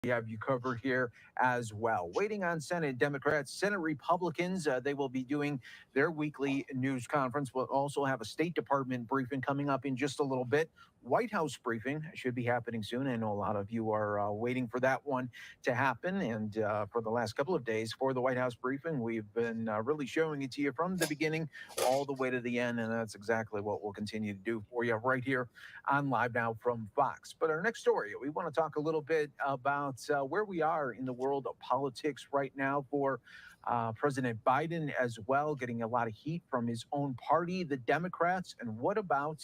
We have you covered here as well. Waiting on Senate Democrats, Senate Republicans, they will be doing their weekly news conference. We'll also have a State Department briefing coming up in just a little bit. White House briefing should be happening soon. I know a lot of you are waiting for that one to happen. And for the last couple of days for the White House briefing, we've been really showing it to you from the beginning all the way to the end. And that's exactly what we'll continue to do for you right here on Live Now from Fox. But our next story, we want to talk a little bit about where we are in the world of politics right now for President Biden as well, getting a lot of heat from his own party, the Democrats. And what about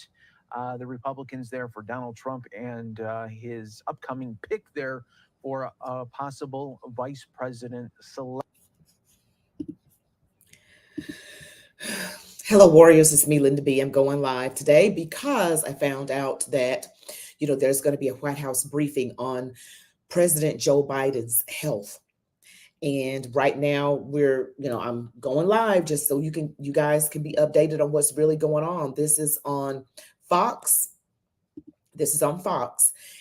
the Republicans there for Donald Trump and his upcoming pick there for a possible vice president select? Hello, Warriors. It's me, Linda B. I'm going live today because I found out that, there's going to be a White House briefing on President Joe Biden's health. And right now I'm going live just so you guys can be updated on what's really going on. This is on Fox.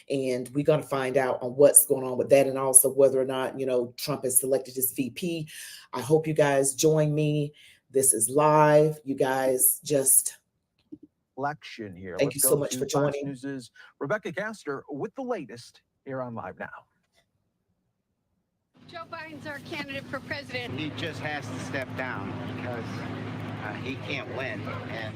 And we're going to find out on what's going on with that and also whether or not, Trump has selected his VP. I hope you guys join me. This is live. You guys just Election here. Thank you so much for joining. Fox News' Rebecca Castor with the latest here on Live Now. Joe Biden's our candidate for president. He just has to step down because he can't win. And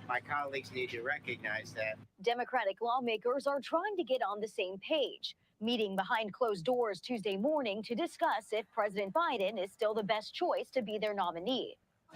my colleagues need to recognize that. Democratic lawmakers are trying to get on the same page, meeting behind closed doors Tuesday morning to discuss if President Biden is still the best choice to be their nominee.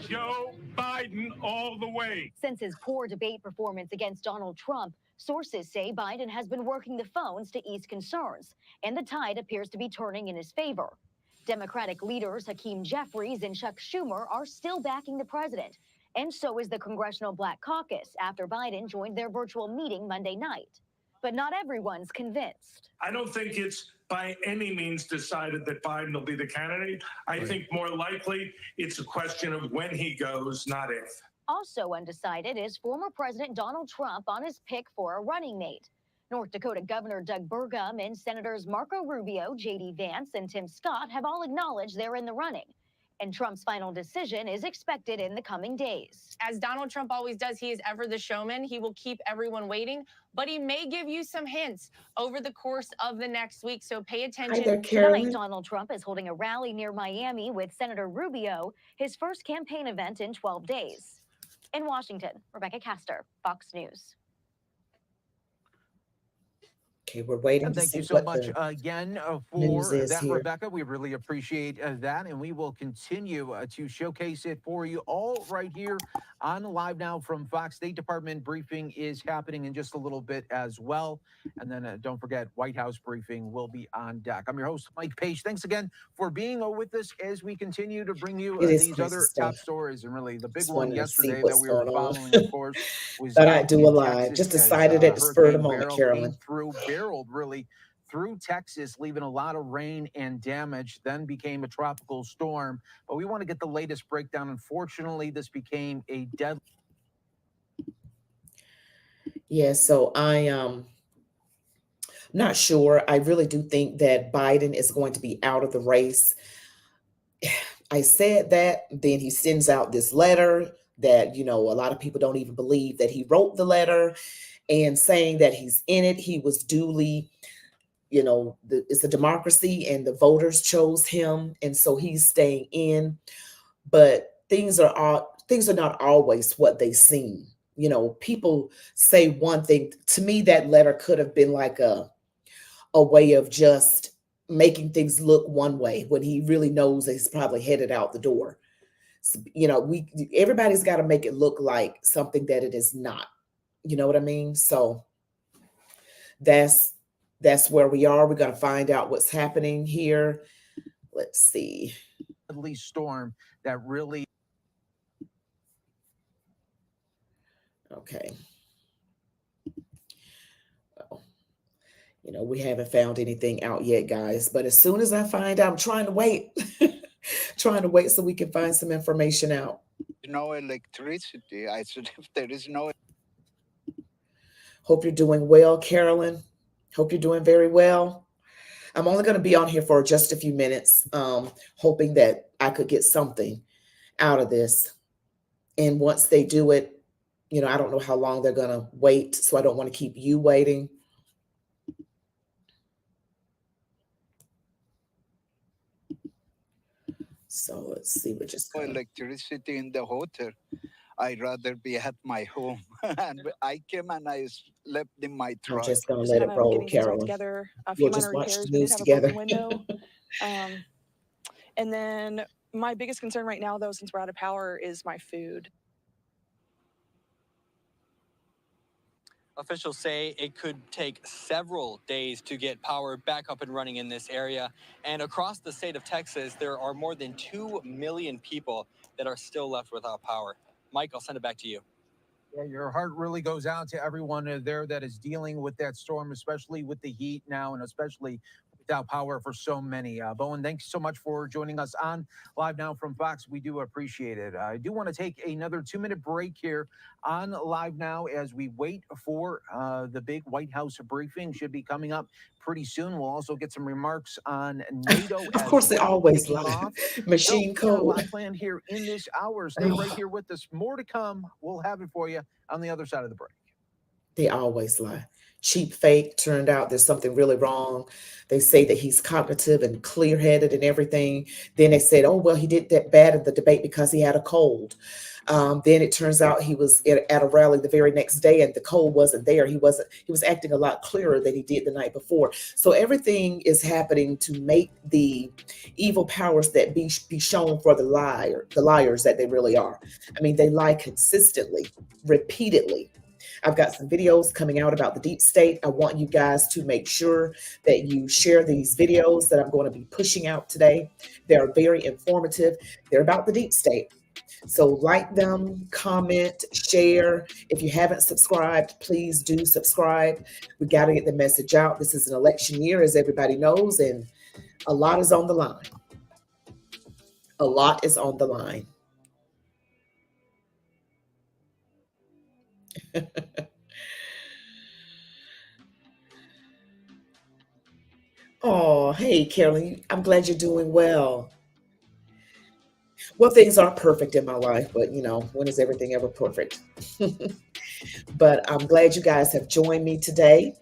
Joe Biden all the way. Since his poor debate performance against Donald Trump, sources say Biden has been working the phones to ease concerns, and the tide appears to be turning in his favor. Democratic leaders Hakeem Jeffries and Chuck Schumer are still backing the president, and so is the Congressional Black Caucus after Biden joined their virtual meeting Monday night. But not everyone's convinced. I don't think it's by any means decided that Biden will be the candidate. I think more likely it's a question of when he goes, not if. Also undecided is former President Donald Trump on his pick for a running mate. North Dakota Governor Doug Burgum and Senators Marco Rubio, J.D. Vance, and Tim Scott have all acknowledged they're in the running. And Trump's final decision is expected in the coming days. As Donald Trump always does, he is ever the showman. He will keep everyone waiting, but he may give you some hints over the course of the next week. So pay attention. Hi there, Carolyn. Tonight, Donald Trump is holding a rally near Miami with Senator Rubio, his first campaign event in 12 days. In Washington, Rebecca Castor, Fox News. Okay, we're waiting. And thank you so much again for that, here. Rebecca. We really appreciate that, and we will continue to showcase it for you all right here on Live Now from Fox. State Department briefing is happening in just a little bit as well. And then don't forget, White House briefing will be on deck. I'm your host, Mike Page. Thanks again for being with us as we continue to bring you these other top stories. And really, the big one yesterday that we were following, of course, was that I do a live. Just decided at the spur of the moment, Carolyn. Through Beryl, really through Texas, leaving a lot of rain and damage, then became a tropical storm. But we want to get the latest breakdown. Unfortunately, this became a deadly. Yeah, so I am not sure. I really do think that Biden is going to be out of the race. I said that, then he sends out this letter that, a lot of people don't even believe that he wrote the letter, and saying that he's in it. He was duly, it's a democracy and the voters chose him. And so he's staying in, but things are not always what they seem. People say one thing. To me, that letter could have been like a way of just making things look one way when he really knows that he's probably headed out the door. So, everybody's got to make it look like something that it is not. You know what I mean? So that's where we are. We're going to find out what's happening here. Let's see. Deadly storm that really. Okay. Well, we haven't found anything out yet, guys. But as soon as I find out, I'm trying to wait. Trying to wait so we can find some information out. No electricity. I said, if there is no. Hope you're doing well, Carolyn. Hope you're doing very well. I'm only going to be on here for just a few minutes, hoping that I could get something out of this. And once they do it, you know, I don't know how long they're going to wait, so I don't want to keep you waiting. So let's see, we're just gonna... electricity in the hotel. I'd rather be at my home. And I came and I slept in my truck. I'm just gonna let it roll, Carol. Together, a few We'll just minor watch repairs. the We did news have together. a broken window. And then my biggest concern right now, though, since we're out of power, is my food. Officials say it could take several days to get power back up and running in this area. And across the state of Texas, there are more than 2 million people that are still left without power. Mike, I'll send it back to you. Yeah, your heart really goes out to everyone there that is dealing with that storm, especially with the heat now, and especially without power for so many. Bowen, thanks so much for joining us on Live Now from Fox. We do appreciate it. I do want to take another 2-minute break here on Live Now as we wait for the big White House briefing. Should be coming up pretty soon. We'll also get some remarks on NATO. Of course, they always lie. Machine code. A lot planned here in this hour. Stay right here with us. More to come. We'll have it for you on the other side of the break. They always lie. Cheap fake. Turned out there's something really wrong. They say that he's cognitive and clear-headed and everything. Then they said, oh, well, he did that bad in the debate because he had a cold. Then it turns out he was at a rally the very next day and the cold wasn't there. He was acting a lot clearer than he did the night before. So everything is happening to make the evil powers that be shown for the liars that they really are. I mean, they lie consistently, repeatedly. I've got some videos coming out about the deep state. I want you guys to make sure that you share these videos that I'm going to be pushing out today. They're very informative. They're about the deep state. So like them, comment, share. If you haven't subscribed, please do subscribe. We got to get the message out. This is an election year, as everybody knows, and a lot is on the line. A lot is on the line. Oh, hey, Carolyn, I'm glad you're doing well. Well, things aren't perfect in my life, but you know, when is everything ever perfect? But I'm glad you guys have joined me today.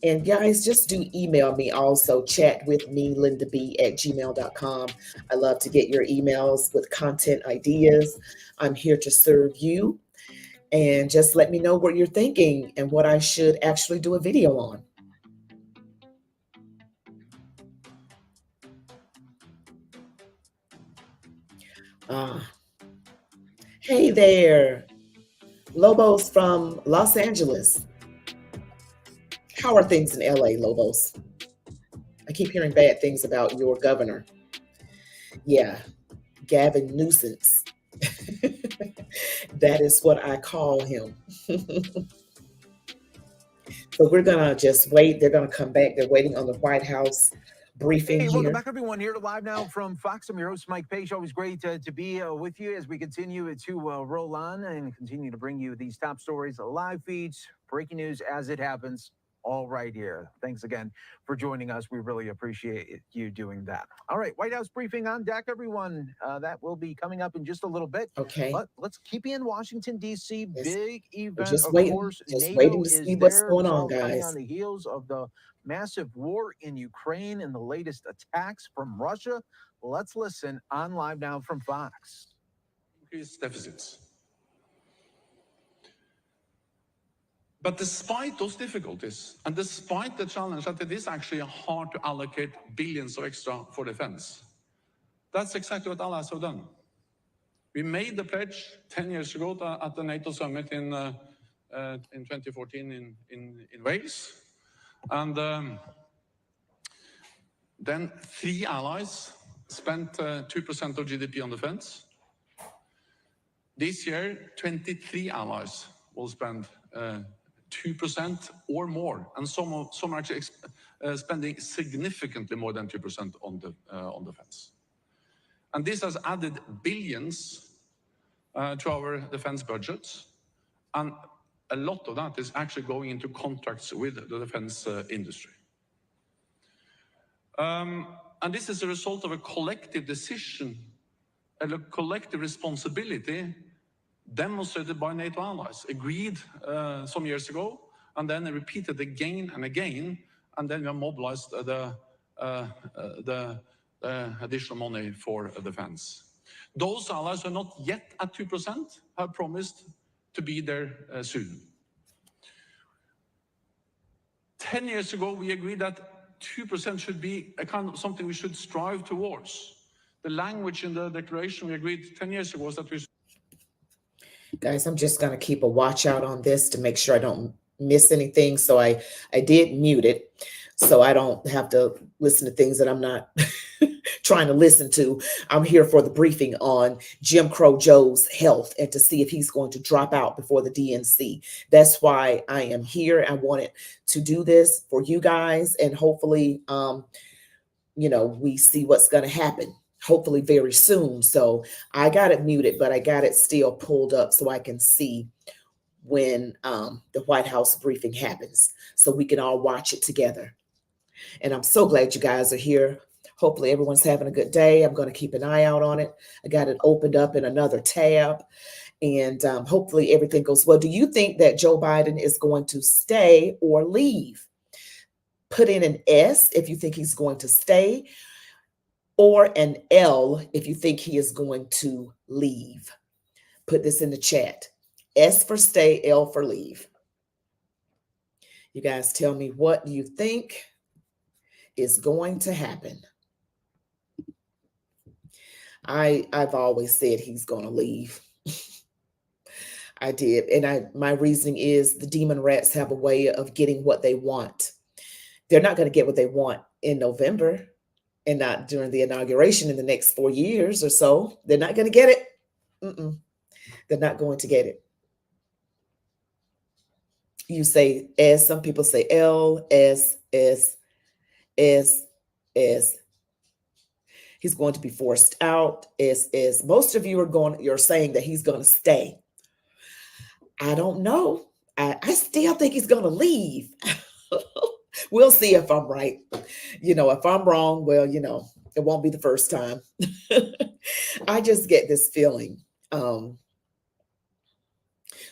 And guys, just do email me also. Chat with me, lindab@gmail.com. I love to get your emails with content ideas. I'm here to serve you. And just let me know what you're thinking and what I should actually do a video on. Hey there, Lobos from Los Angeles. How are things in LA, Lobos? I keep hearing bad things about your governor. Yeah, Gavin Nuisance. That is what I call him. So we're gonna just wait. They're gonna come back. They're waiting on the White House briefing here. Welcome back, everyone, here to Live Now from Fox. I'm your host, Mike Page. Always great to be with you as we continue to roll on and continue to bring you these top stories, live feeds, breaking news as it happens, all right here. Thanks again for joining us. We really appreciate you doing that. All right, White House briefing on deck, everyone. That will be coming up in just a little bit. Okay. But let's keep you in Washington, D.C. Yes. Big event, We're just of waiting. course. Just NATO waiting to is see what's there. going It's on, all coming guys. on the heels of the massive war in Ukraine and the latest attacks from Russia. Let's listen on Live Now from Fox. Increased deficits. But despite those difficulties, and despite the challenge that it is actually hard to allocate billions of extra for defense, that's exactly what allies have done. We made the pledge 10 years ago at the NATO summit in 2014 in Wales. And then 3 allies spent 2% of GDP on defense. This year, 23 allies will spend 2% or more, and some are actually spending significantly more than 2% on defense. And this has added billions to our defense budgets, and a lot of that is actually going into contracts with the defense industry. And this is a result of a collective decision, a collective responsibility demonstrated by NATO allies, agreed some years ago, and then repeated again and again, and then we have mobilized the additional money for defense. Those allies who are not yet at 2% have promised to be there soon. 10 years ago, we agreed that 2% should be a kind of something we should strive towards. The language in the declaration we agreed 10 years ago was that we... Guys, I'm just going to keep a watch out on this to make sure I don't miss anything. So I did mute it so I don't have to listen to things that I'm not trying to listen to. I'm here for the briefing on Jim Crow Joe's health and to see if he's going to drop out before the DNC. That's why I am here. I wanted to do this for you guys, and hopefully, you know, we see what's going to happen. Hopefully very soon. So I got it muted, but I got it still pulled up so I can see when the White House briefing happens, so we can all watch it together. And I'm so glad you guys are here. Hopefully everyone's having a good day. I'm going to keep an eye out on it. I got it opened up in another tab, and hopefully everything goes well. Do you think that Joe Biden is going to stay or leave? Put in an S if you think he's going to stay, or an L if you think he is going to leave. Put this in the chat. S for stay, L for leave. You guys tell me what you think is going to happen. I've always said he's going to leave. I did. And my reasoning is the demon rats have a way of getting what they want. They're not going to get what they want in November, and not during the inauguration in the next 4 years or so. They're not going to get it. They're not going to get it. You say S, some people say L, S, S, S, S. He's going to be forced out, S, S. Most of you you're saying that he's going to stay. I don't know. I still think he's going to leave. We'll see if I'm right. You know, if I'm wrong, well, you know, it won't be the first time. I just get this feeling.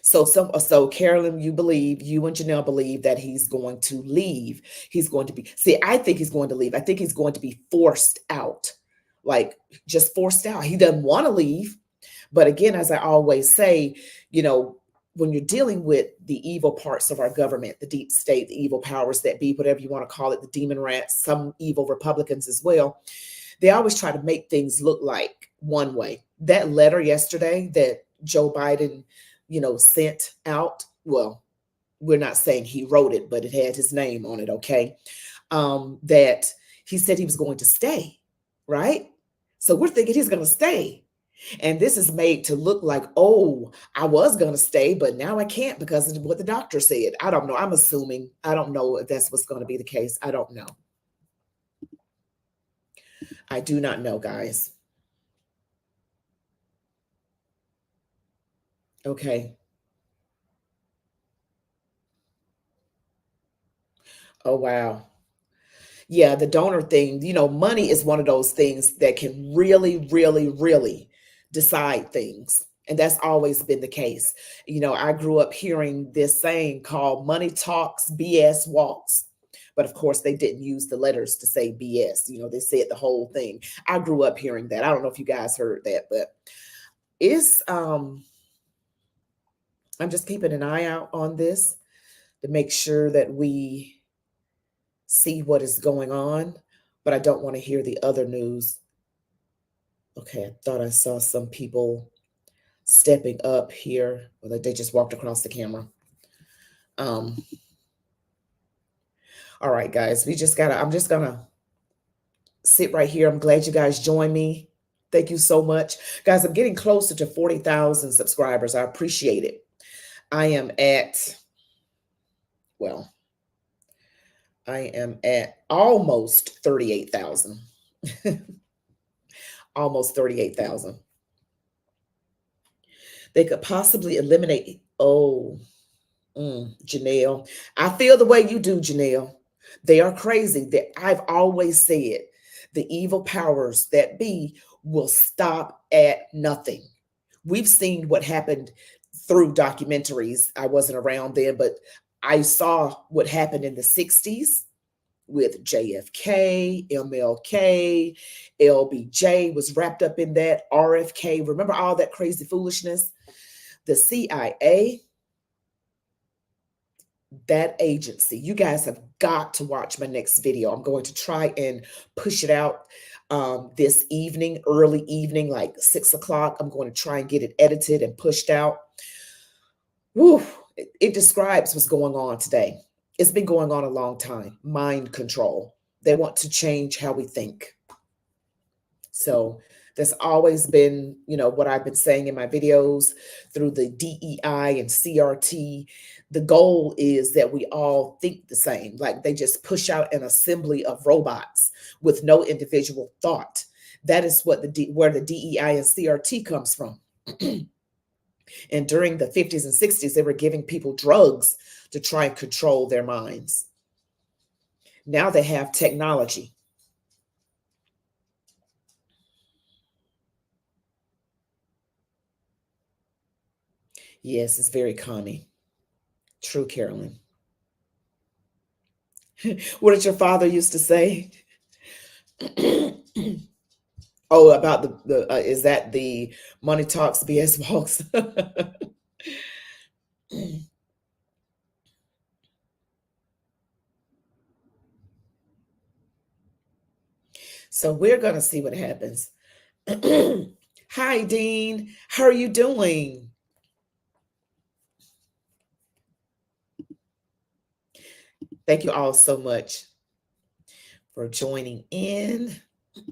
So Carolyn, you and Janelle believe that he's going to leave. He's going to be, I think he's going to leave. I think he's going to be forced out, like just forced out. He doesn't want to leave. But again, as I always say, you know, when you're dealing with the evil parts of our government, the deep state, the evil powers that be, whatever you want to call it, the demon rats, some evil Republicans as well, they always try to make things look like one way. That letter yesterday that Joe Biden, you know, sent out, well, we're not saying he wrote it, but it had his name on it, okay? That he said he was going to stay, right? So we're thinking he's going to stay. And this is made to look like, oh, I was going to stay, but now I can't because of what the doctor said. I don't know. I'm assuming. I don't know if that's what's going to be the case. I don't know. I do not know, guys. Okay. Oh, wow. Yeah, the donor thing, you know, money is one of those things that can really, really, really decide things. And that's always been the case. You know, I grew up hearing this saying called money talks, BS walks. But of course, they didn't use the letters to say BS. You know, they said the whole thing. I grew up hearing that. I don't know if you guys heard that, but it's, I'm just keeping an eye out on this to make sure that we see what is going on, but I don't want to hear the other news. Okay, I thought I saw some people stepping up here, or that they just walked across the camera. All right, guys, I'm just gonna sit right here. I'm glad you guys joined me. Thank you so much. Guys, I'm getting closer to 40,000 subscribers. I appreciate it. I am at, well, I am at almost 38,000. Almost 38,000. They could possibly eliminate, Janelle. I feel the way you do, Janelle. They are crazy. That I've always said the evil powers that be will stop at nothing. We've seen what happened through documentaries. I wasn't around then, but I saw what happened in the 60s with JFK, MLK, LBJ was wrapped up in that, RFK. Remember all that crazy foolishness? The CIA, that agency, you guys have got to watch my next video. I'm going to try and push it out this evening, early evening, like 6 o'clock. I'm going to try and get it edited and pushed out. Woo, it describes what's going on today. It's been going on a long time. Mind control. They want to change how we think. So that's always been, what I've been saying in my videos through the DEI and CRT. The goal is that we all think the same. Like they just push out an assembly of robots with no individual thought. That is what where the DEI and CRT comes from. And during the 50s and 60s, they were giving people drugs to try and control their minds. Now they have technology. Yes, it's very commie. True, Carolyn. What did your father used to say? Oh, about the is that the money talks, BS walks? So we're going to see what happens. Hi, Dean. How are you doing? Thank you all so much for joining in.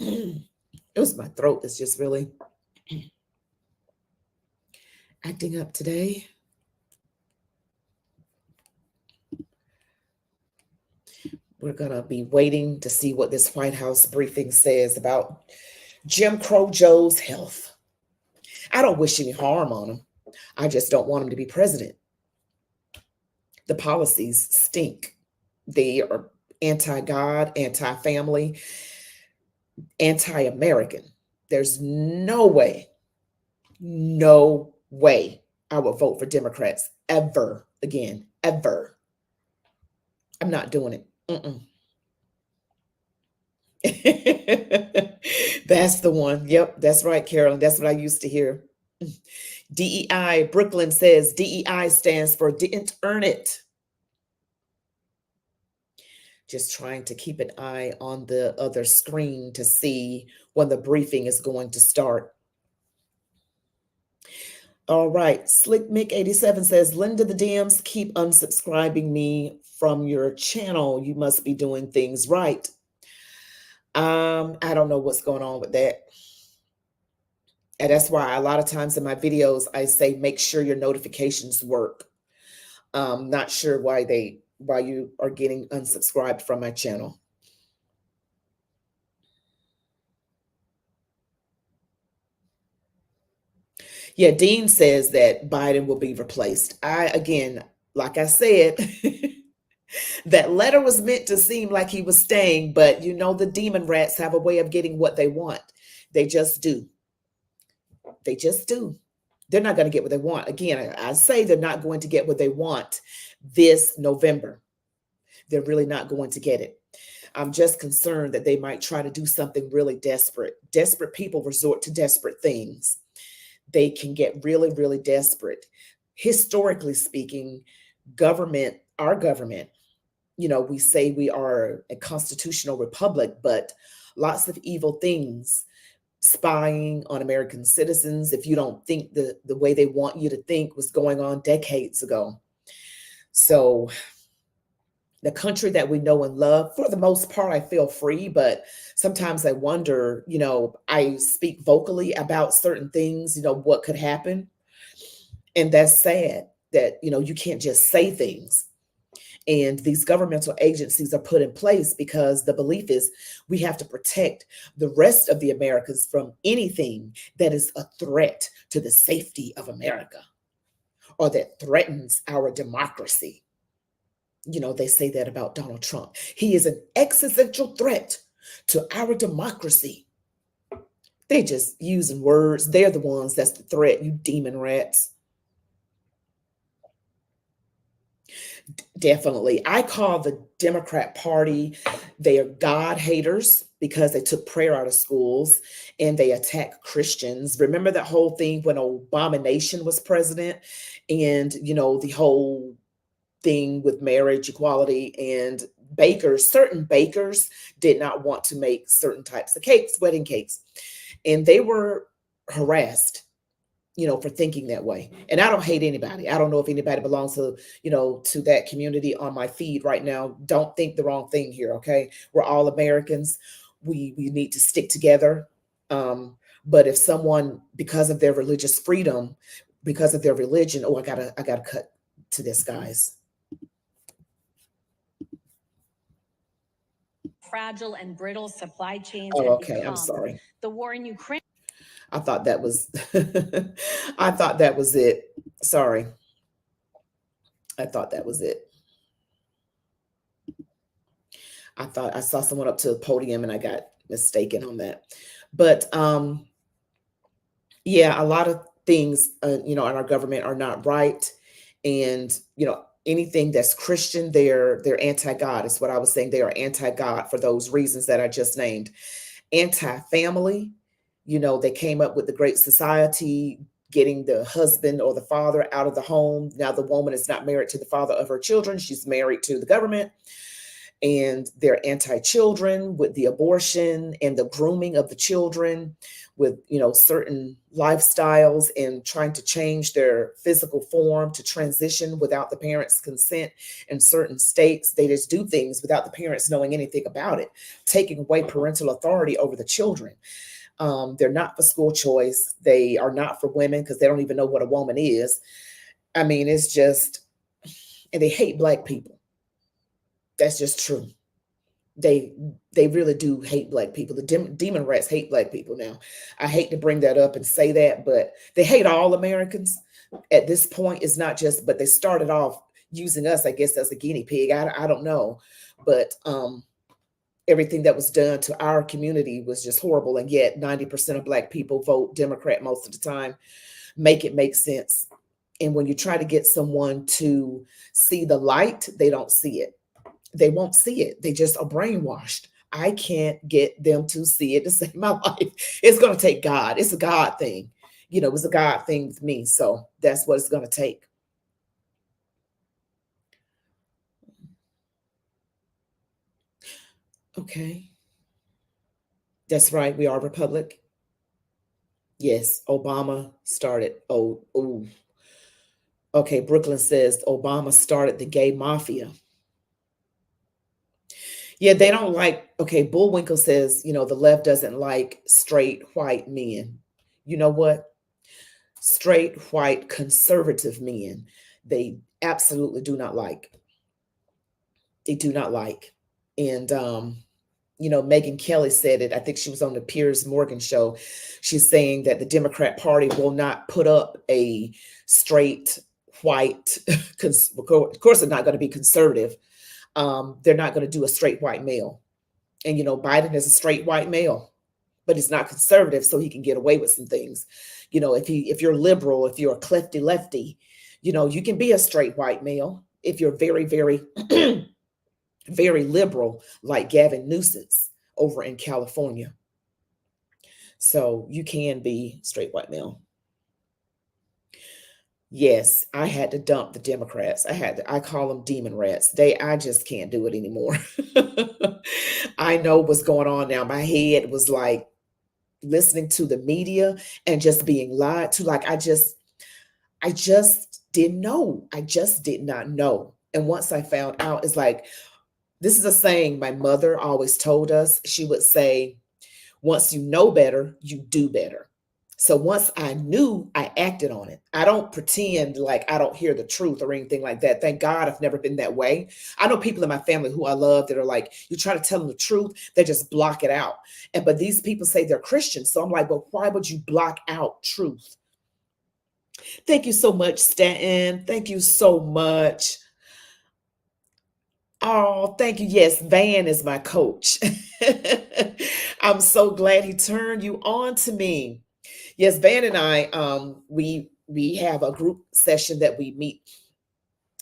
It was my throat that's just really acting up today. We're going to be waiting to see what this White House briefing says about Jim Crow Joe's health. I don't wish any harm on him. I just don't want him to be president. The policies stink. They are anti-God, anti-family, anti-American. There's no way I would vote for Democrats ever again, ever. I'm not doing it. That's the one. Yep, that's right, Carolyn. That's what I used to hear. DEI, Brooklyn says DEI stands for didn't earn it. Just trying to keep an eye on the other screen to see when the briefing is going to start. All right, Slick Mick 87 says, Linda the DMs keep unsubscribing me from your channel. You must be doing things right. I don't know what's going on with that. And that's why a lot of times in my videos, I say, make sure your notifications work. Not sure why you are getting unsubscribed from my channel. Yeah, Dean says that Biden will be replaced. Again, like I said, that letter was meant to seem like he was staying, but the demon rats have a way of getting what they want. They just do. They just do. They're not going to get what they want. Again, I say they're not going to get what they want this November. They're really not going to get it. I'm just concerned that they might try to do something really desperate. Desperate people resort to desperate things. They can get really, really desperate. Historically speaking, our government, we say we are a constitutional republic, but lots of evil things, spying on American citizens, if you don't think the way they want you to think, was going on decades ago. So the country that we know and love, for the most part, I feel free, but sometimes I wonder, I speak vocally about certain things, what could happen. And that's sad that, you can't just say things. And these governmental agencies are put in place because the belief is we have to protect the rest of the Americans from anything that is a threat to the safety of America or that threatens our democracy. You know, they say that about Donald Trump. He is an existential threat to our democracy. They just using words. They're the ones that's the threat, you demon rats. Definitely. I call the Democrat Party, they are God haters because they took prayer out of schools and they attack Christians. Remember that whole thing when Abomination was president, and, you know, the whole thing with marriage equality, and bakers, certain bakers did not want to make certain types of cakes, wedding cakes, and they were harassed, you know, for thinking that way. And I don't hate anybody. I don't know if anybody belongs to, you know, to that community on my feed right now. Don't think the wrong thing here, okay? We're all Americans. We need to stick together. But if someone, because of their religious freedom, because of their religion, oh, I gotta cut to this, guys. Fragile and brittle supply chains. Oh, have okay. become. I'm sorry. The war in Ukraine. I thought that was, I thought that was it. Sorry. I thought that was it. I thought I saw someone up to the podium and I got mistaken on that. But yeah, a lot of things, you know, in our government are not right. And, you know, anything that's Christian, they're anti-God is what I was saying. They are anti-God for those reasons that I just named. Anti-family, you know, they came up with the Great Society, getting the husband or the father out of the home. Now the woman is not married to the father of her children. She's married to the government. And they're anti-children with the abortion and the grooming of the children with, you know, certain lifestyles and trying to change their physical form to transition without the parents' consent. In certain states, they just do things without the parents knowing anything about it, taking away parental authority over the children. They're not for school choice. They are not for women because they don't even know what a woman is. I mean, it's just, and they hate Black people. That's just true. They really do hate Black people. The demon rats hate Black people now. I hate to bring that up and say that, but they hate all Americans. At this point, it's not just, but they started off using us, I guess, as a guinea pig. I don't know. But everything that was done to our community was just horrible. And yet 90% of Black people vote Democrat most of the time. Make it make sense. And when you try to get someone to see the light, they don't see it. They won't see it. They just are brainwashed. I can't get them to see it to save my life. It's going to take God. It's a God thing. You know, it's a God thing with me. So that's what it's going to take. Okay. That's right. We are a republic. Yes, Obama started. Oh. Okay, Brooklyn says Obama started the gay mafia. Yeah, they don't like, okay, Bullwinkle says, you know, the left doesn't like straight white men. You know what? Straight white conservative men, they absolutely do not like. They do not like. And, you know, Megyn Kelly said it. I think she was on the Piers Morgan show. She's saying that the Democrat Party will not put up a straight white, of course, they're not going to be conservative. They're not going to do a straight white male. And, you know, Biden is a straight white male, but he's not conservative, so he can get away with some things. You know, if you're liberal, if you're a clefty lefty, you know, you can be a straight white male. If you're very, very, very liberal, like Gavin Newsom's over in California. So you can be straight white male. Yes, I had to dump the Democrats. I call them demon rats. I just can't do it anymore. I know what's going on now. My head was like listening to the media and just being lied to. Like, I just didn't know. I just did not know. And once I found out, it's like, this is a saying my mother always told us. She would say, once you know better, you do better. So once I knew, I acted on it. I don't pretend like I don't hear the truth or anything like that. Thank God I've never been that way. I know people in my family who I love that are like, you try to tell them the truth, they just block it out. But these people say they're Christians. So I'm like, well, why would you block out truth? Thank you so much, Stanton. Thank you so much. Oh, thank you. Yes, Van is my coach. I'm so glad he turned you on to me. Yes, Van and I, we have a group session that we meet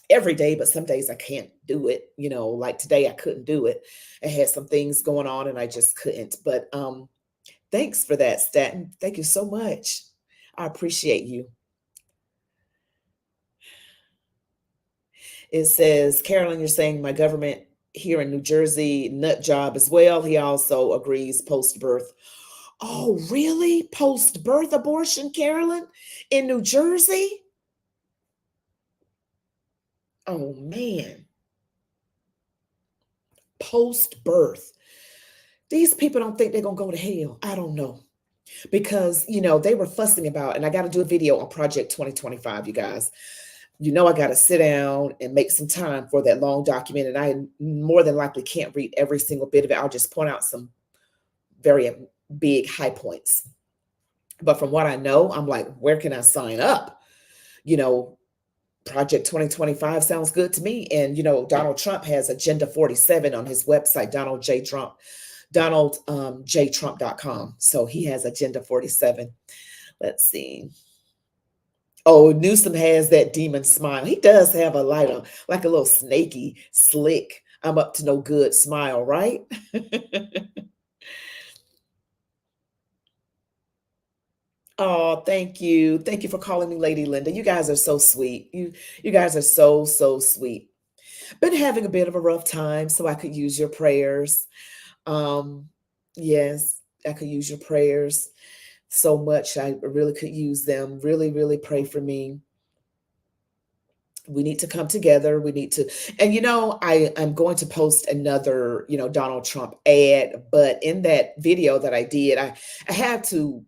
every day, but some days I can't do it. You know, like today I couldn't do it. I had some things going on and I just couldn't. But thanks for that, Staten. Thank you so much. I appreciate you. It says, Carolyn, you're saying my government here in New Jersey, nut job as well. He also agrees post-birth. Oh, really? Post-birth abortion, Carolyn, in New Jersey? Oh, man. Post-birth. These people don't think they're going to go to hell. I don't know. Because, you know, they were fussing about, and I got to do a video on Project 2025, you guys. You know, I got to sit down and make some time for that long document. And I more than likely can't read every single bit of it. I'll just point out some very big high points. But from what I know, I'm like, where can I sign up? You know, Project 2025 sounds good to me. And, you know, Donald Trump has Agenda 47 on his website, DonaldJTrump.com. So he has Agenda 47. Let's see. Oh, Newsom has that demon smile. He does have a light on, like a little snaky, slick, I'm up to no good smile, right? Oh, thank you. Thank you for calling me Lady Linda. You guys are so sweet. You guys are so, so sweet. Been having a bit of a rough time, so I could use your prayers. Yes, I could use your prayers so much. I really could use them. Really, really pray for me. We need to come together. We need to, and you know, I'm going to post another, you know, Donald Trump ad, but in that video that I did, I have to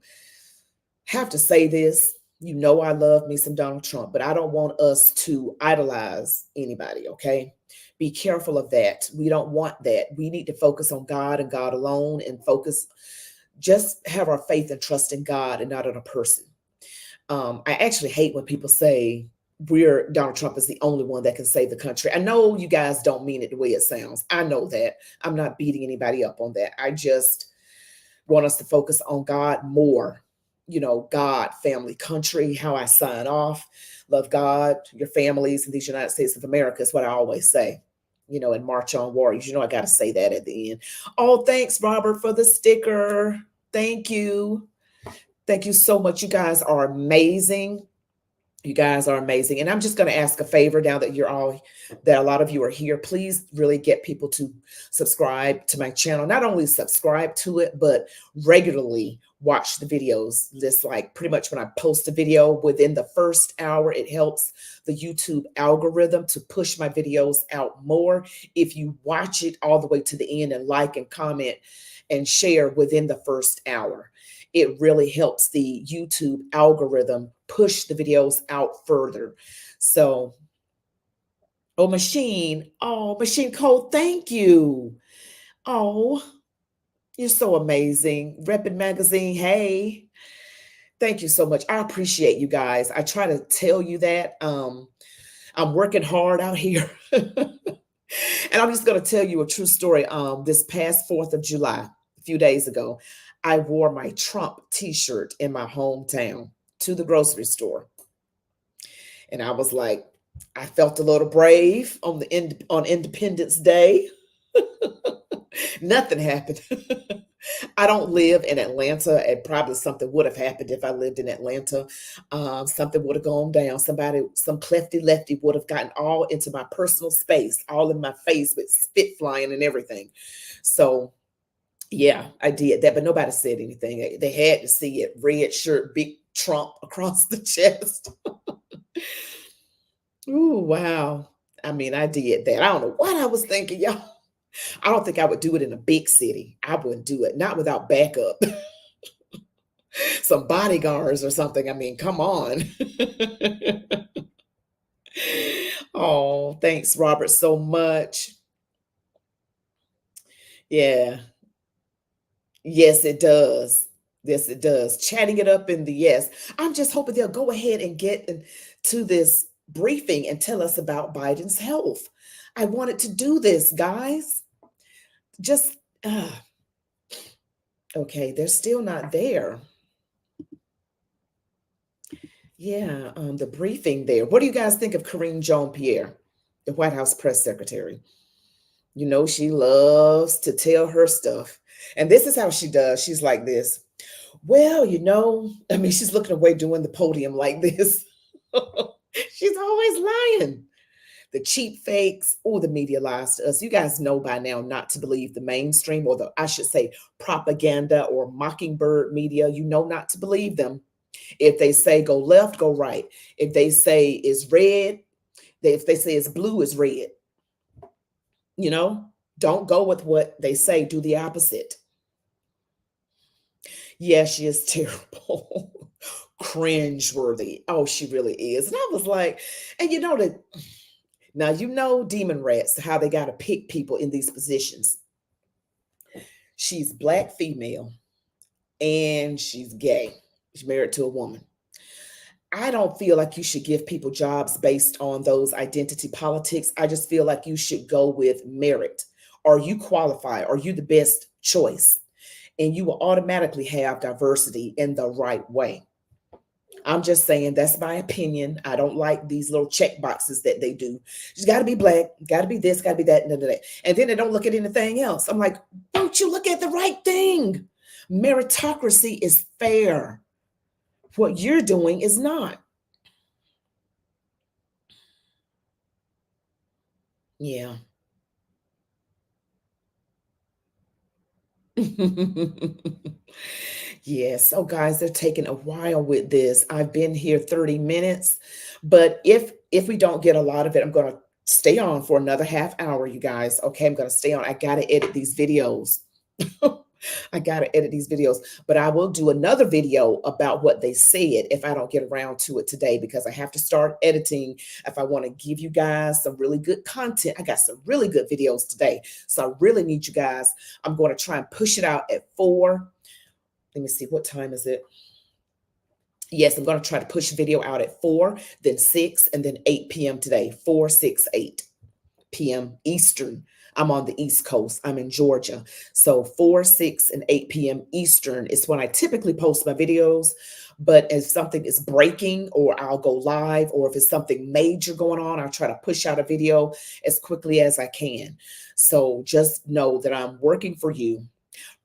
say this. You know, I love me some Donald Trump, but I don't want us to idolize anybody. Okay. Be careful of that. We don't want that. We need to focus on God and God alone, and just have our faith and trust in God and not in a person. I actually hate when people say Donald Trump is the only one that can save the country. I know you guys don't mean it the way it sounds. I know that. I'm not beating anybody up on that. I just want us to focus on God more. You know, God, family, country, how I sign off. Love God, your families in these United States of America is what I always say. You know, and march on, warriors. You know, I got to say that at the end. Oh, thanks, Robert, for the sticker. Thank you. Thank you so much. You guys are amazing. You guys are amazing. And I'm just going to ask a favor now that that a lot of you are here. Please really get people to subscribe to my channel. Not only subscribe to it, but regularly watch the videos. This, like, pretty much when I post a video within the first hour, it helps the YouTube algorithm to push my videos out more. If you watch it all the way to the end and like and comment and share within the first hour, it really helps the YouTube algorithm push the videos out further. So, Machine Code, thank you. Oh, you're so amazing. Reppin' Magazine, hey. Thank you so much. I appreciate you guys. I try to tell you that. I'm working hard out here. And I'm just going to tell you a true story. This past 4th of July, a few days ago, I wore my Trump t-shirt in my hometown to the grocery store. And I was like, I felt a little brave on Independence Day. Nothing happened. I don't live in Atlanta, and probably something would have happened if I lived in Atlanta. Something would have gone down. Some clefty lefty would have gotten all into my personal space, all in my face with spit flying and everything. So yeah, I did that, but nobody said anything. They had to see it. Red shirt, big Trump across the chest. Ooh, wow. I mean, I did that. I don't know what I was thinking, y'all. I don't think I would do it in a big city. I wouldn't do it, not without backup. Some bodyguards or something. I mean, come on. Oh, thanks, Robert, so much. Yeah. Yes, it does. Yes, it does. Chatting it up in the yes. I'm just hoping they'll go ahead and get to this briefing and tell us about Biden's health. I wanted to do this, guys. Just, okay, they're still not there. Yeah, the briefing there. What do you guys think of Karine Jean-Pierre, the White House press secretary? You know, she loves to tell her stuff. And this is how she does. She's like this. Well, you know, I mean, she's looking away doing the podium like this. She's always lying. The cheap fakes, or the media lies to us. You guys know by now not to believe the mainstream, or I should say propaganda or mockingbird media. You know not to believe them. If they say go left, go right. If they say it's red, if they say it's blue, it's red. You know, don't go with what they say. Do the opposite. Yeah, she is terrible. Cringeworthy. Oh, she really is. And I was like, and you know that now, you know, demon rats, how they got to pick people in these positions. She's Black female and she's gay. She's married to a woman. I don't feel like you should give people jobs based on those identity politics. I just feel like you should go with merit. Are you qualified? Are you the best choice? And you will automatically have diversity in the right way. I'm just saying, that's my opinion. I don't like these little check boxes that they do. You got to be Black, got to be this, got to be that, and then they don't look at anything else. I'm like, don't you look at the right thing? Meritocracy is fair. What you're doing is not. Yeah. Yes. Oh, guys, they're taking a while with this. I've been here 30 minutes, but if we don't get a lot of it, I'm going to stay on for another half hour, you guys. Okay, I'm going to stay on. I got to edit these videos. I got to edit these videos, but I will do another video about what they said if I don't get around to it today, because I have to start editing if I want to give you guys some really good content. I got some really good videos today, so I really need you guys. I'm going to try and push it out at 4. Let me see, what time is it? Yes, I'm going to try to push video out at 4, then 6, and then 8 p.m. today. 4, 6, 8 p.m. Eastern. I'm on the East Coast. I'm in Georgia. So 4, 6, and 8 p.m. Eastern is when I typically post my videos. But if something is breaking, or I'll go live, or if it's something major going on, I'll try to push out a video as quickly as I can. So just know that I'm working for you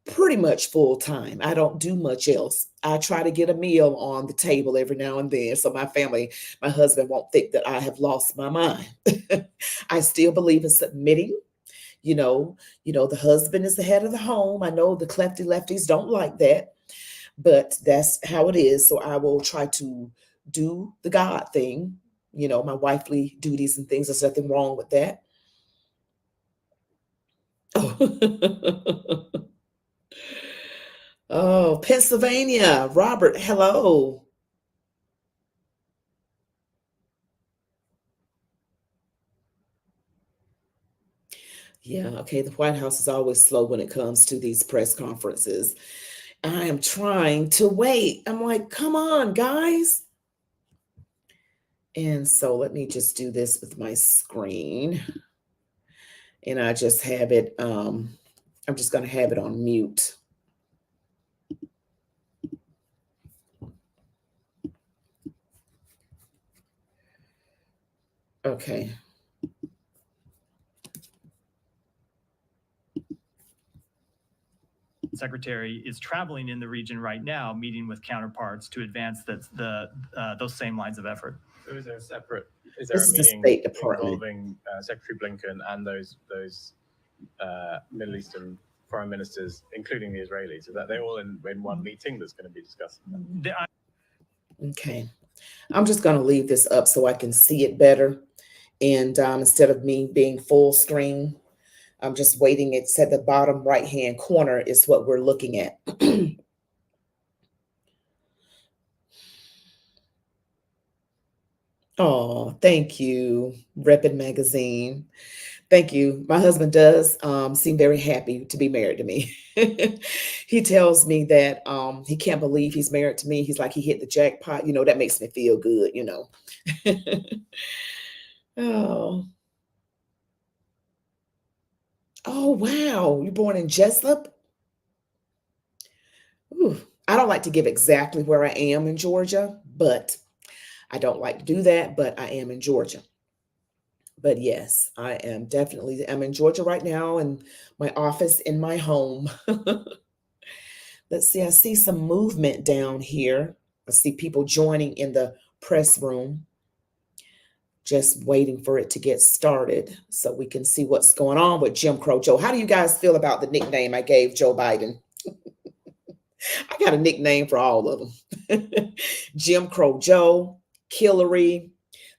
pretty much full time. I don't do much else. I try to get a meal on the table every now and then, so my family, my husband won't think that I have lost my mind. I still believe in submitting. You know, the husband is the head of the home. I know the clefty lefties don't like that, but that's how it is. So I will try to do the God thing, my wifely duties and things. There's nothing wrong with that. Oh. Oh, Pennsylvania. Robert, hello. Yeah, okay. The White House is always slow when it comes to these press conferences. I am trying to wait. I'm like, come on, guys. And so let me just do this with my screen. And I just have it, I'm just going to have it on mute. Okay. Secretary is traveling in the region right now, meeting with counterparts to advance those same lines of effort. So is there a meeting State Department involving Secretary Blinken and those Middle Eastern foreign ministers, including the Israelis, so that they're all in one meeting that's going to be discussed? Okay. I'm just going to leave this up so I can see it better. And instead of me being full screen, I'm just waiting. It's at the bottom right-hand corner is what we're looking at. Oh, thank you, Repid Magazine. Thank you. My husband does seem very happy to be married to me. He tells me that he can't believe he's married to me. He's like, he hit the jackpot. You know, that makes me feel good, you know. Oh. Oh, wow. You're born in Jessup? Ooh. I don't like to give exactly where I am in Georgia, but I don't like to do that, but I am in Georgia. But yes, I am definitely, I'm in Georgia right now in my office in my home. Let's see, I see some movement down here. I see people joining in the press room, just waiting for it to get started so we can see what's going on with Jim Crow Joe. How do you guys feel about the nickname I gave Joe Biden? I got a nickname for all of them. Jim Crow Joe, Hillary,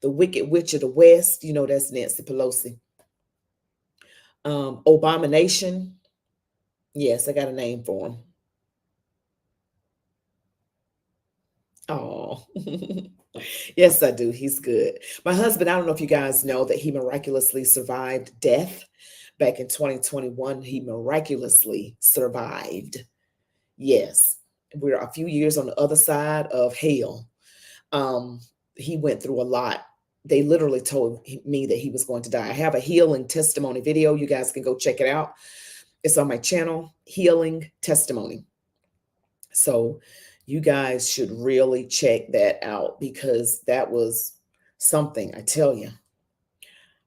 the Wicked Witch of the West. You know, that's Nancy Pelosi. Obama Nation. Yes, I got a name for him. Oh, yes, I do. He's good. My husband, I don't know if you guys know that he miraculously survived death back in 2021. He miraculously survived. Yes, we're a few years on the other side of hell. He went through a lot. They literally told me that he was going to die. I have a healing testimony video. You guys can go check it out. It's on my channel, Healing Testimony. So you guys should really check that out because that was something, I tell you.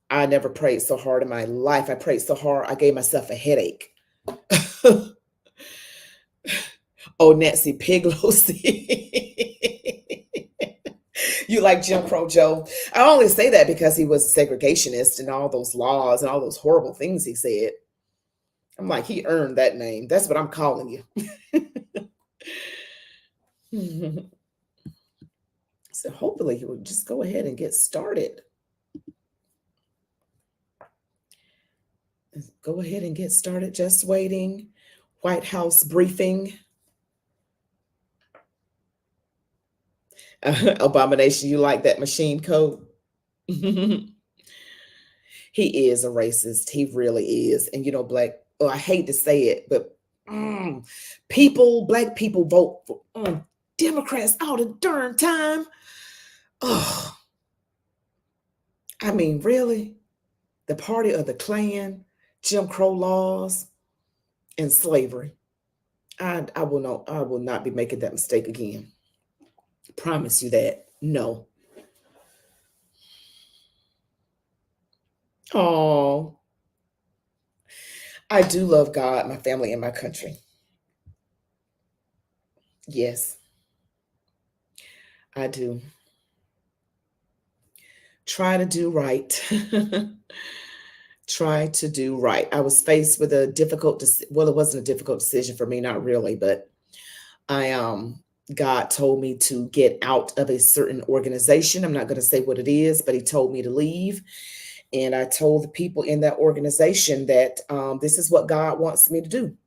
I never prayed so hard in my life. I prayed so hard, I gave myself a headache. Oh, Nancy Pelosi. You like Jim Crow Joe? I only say that because he was a segregationist and all those laws and all those horrible things he said. I'm like, he earned that name. That's what I'm calling you. So hopefully he will just go ahead and get started. Go ahead and get started. Just waiting. White House briefing. Abomination, you like that machine code? He is a racist. He really is. And you know, I hate to say it, but black people vote for Democrats all the darn time. Oh, I mean, really? The party of the Klan, Jim Crow laws, and slavery. I will not be making that mistake again. Promise you that. No. Oh, I do love God, my family, and my country. Yes, I do. Try to do right. Try to do right. I was faced with a difficult, well, it wasn't a difficult decision for me, not really, but God told me to get out of a certain organization. I'm not going to say what it is, but he told me to leave. And I told the people in that organization that this is what God wants me to do.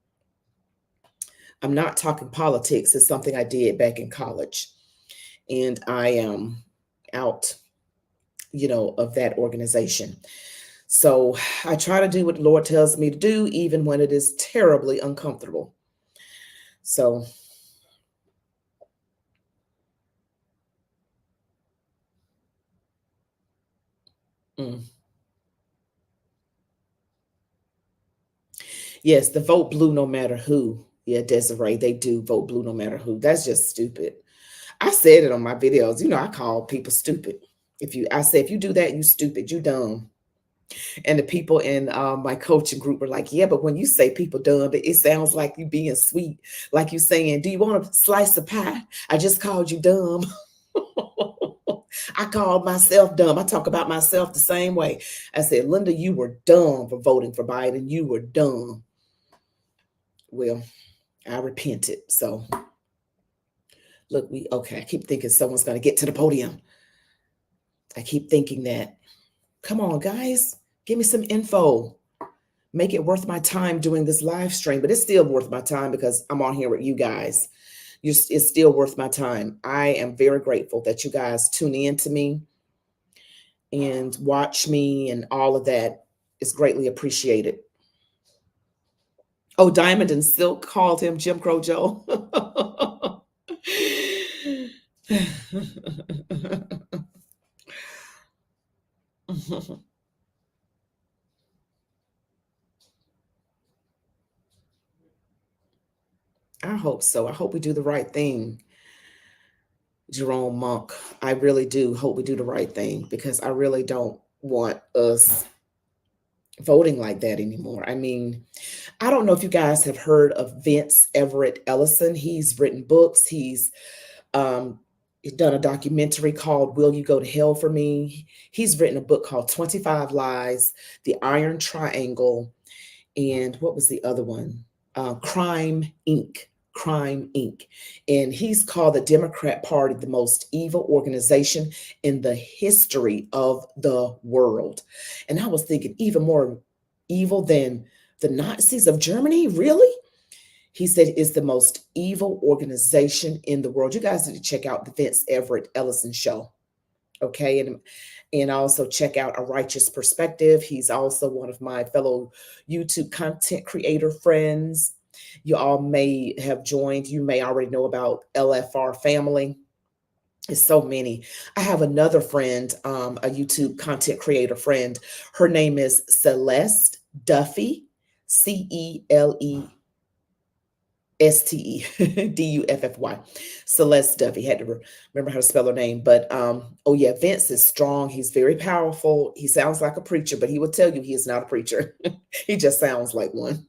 I'm not talking politics. It's something I did back in college. And I am out, of that organization. So I try to do what the Lord tells me to do, even when it is terribly uncomfortable. So yes, the vote blue no matter who. Yeah, Desiree, they do vote blue no matter who. That's just stupid. I said it on my videos. I call people stupid. I say, if you do that, you stupid, you dumb. And the people in my coaching group were like, yeah, but when you say people dumb, it sounds like you being sweet. Like you saying, do you want a slice of pie? I just called you dumb. I called myself dumb. I talk about myself the same way. I said, Linda, you were dumb for voting for Biden. You were dumb. Well, I repented. So look, I keep thinking someone's going to get to the podium. I keep thinking that. Come on, guys, give me some info. Make it worth my time doing this live stream, but it's still worth my time because I'm on here with you guys. It's still worth my time. I am very grateful that you guys tune in to me and watch me and all of that. It's greatly appreciated. Oh, Diamond and Silk called him Jim Crow Joe. I hope so. I hope we do the right thing, Jerome Monk. I really do hope we do the right thing, because I really don't want us voting like that anymore. I mean, I don't know if you guys have heard of Vince Everett Ellison. He's written books. He's done a documentary called Will You Go to Hell for Me? He's written a book called 25 Lies, The Iron Triangle, and what was the other one? Crime Inc. Crime Inc. And he's called the Democrat Party the most evil organization in the history of the world. And I was thinking, even more evil than the Nazis of Germany? Really? He said it's the most evil organization in the world. You guys need to check out the Vince Everett Ellison show. Okay. And also check out A Righteous Perspective. He's also one of my fellow YouTube content creator friends. You all may have joined. You may already know about LFR Family. It's so many. I have another friend, a YouTube content creator friend. Her name is Celeste Duffy, CELESTE, DUFFY. Celeste Duffy. Had to remember how to spell her name. But oh yeah, Vince is strong. He's very powerful. He sounds like a preacher, but he will tell you he is not a preacher. He just sounds like one.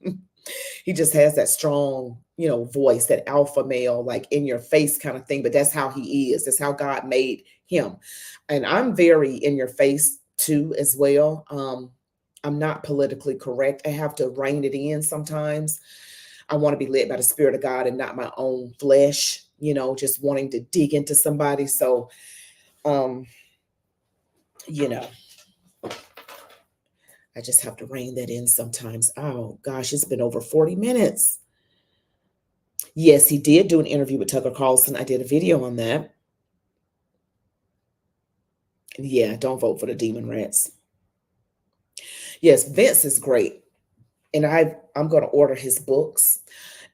He just has that strong, voice, that alpha male, like in your face kind of thing. But that's how he is. That's how God made him. And I'm very in your face too, as well. I'm not politically correct. I have to rein it in sometimes. I want to be led by the Spirit of God and not my own flesh, just wanting to dig into somebody. So, I just have to rein that in sometimes. Oh gosh, it's been over 40 minutes. Yes, he did do an interview with Tucker Carlson. I did a video on that. Yeah, don't vote for the demon rats. Yes, Vince is great. And I'm going to order his books.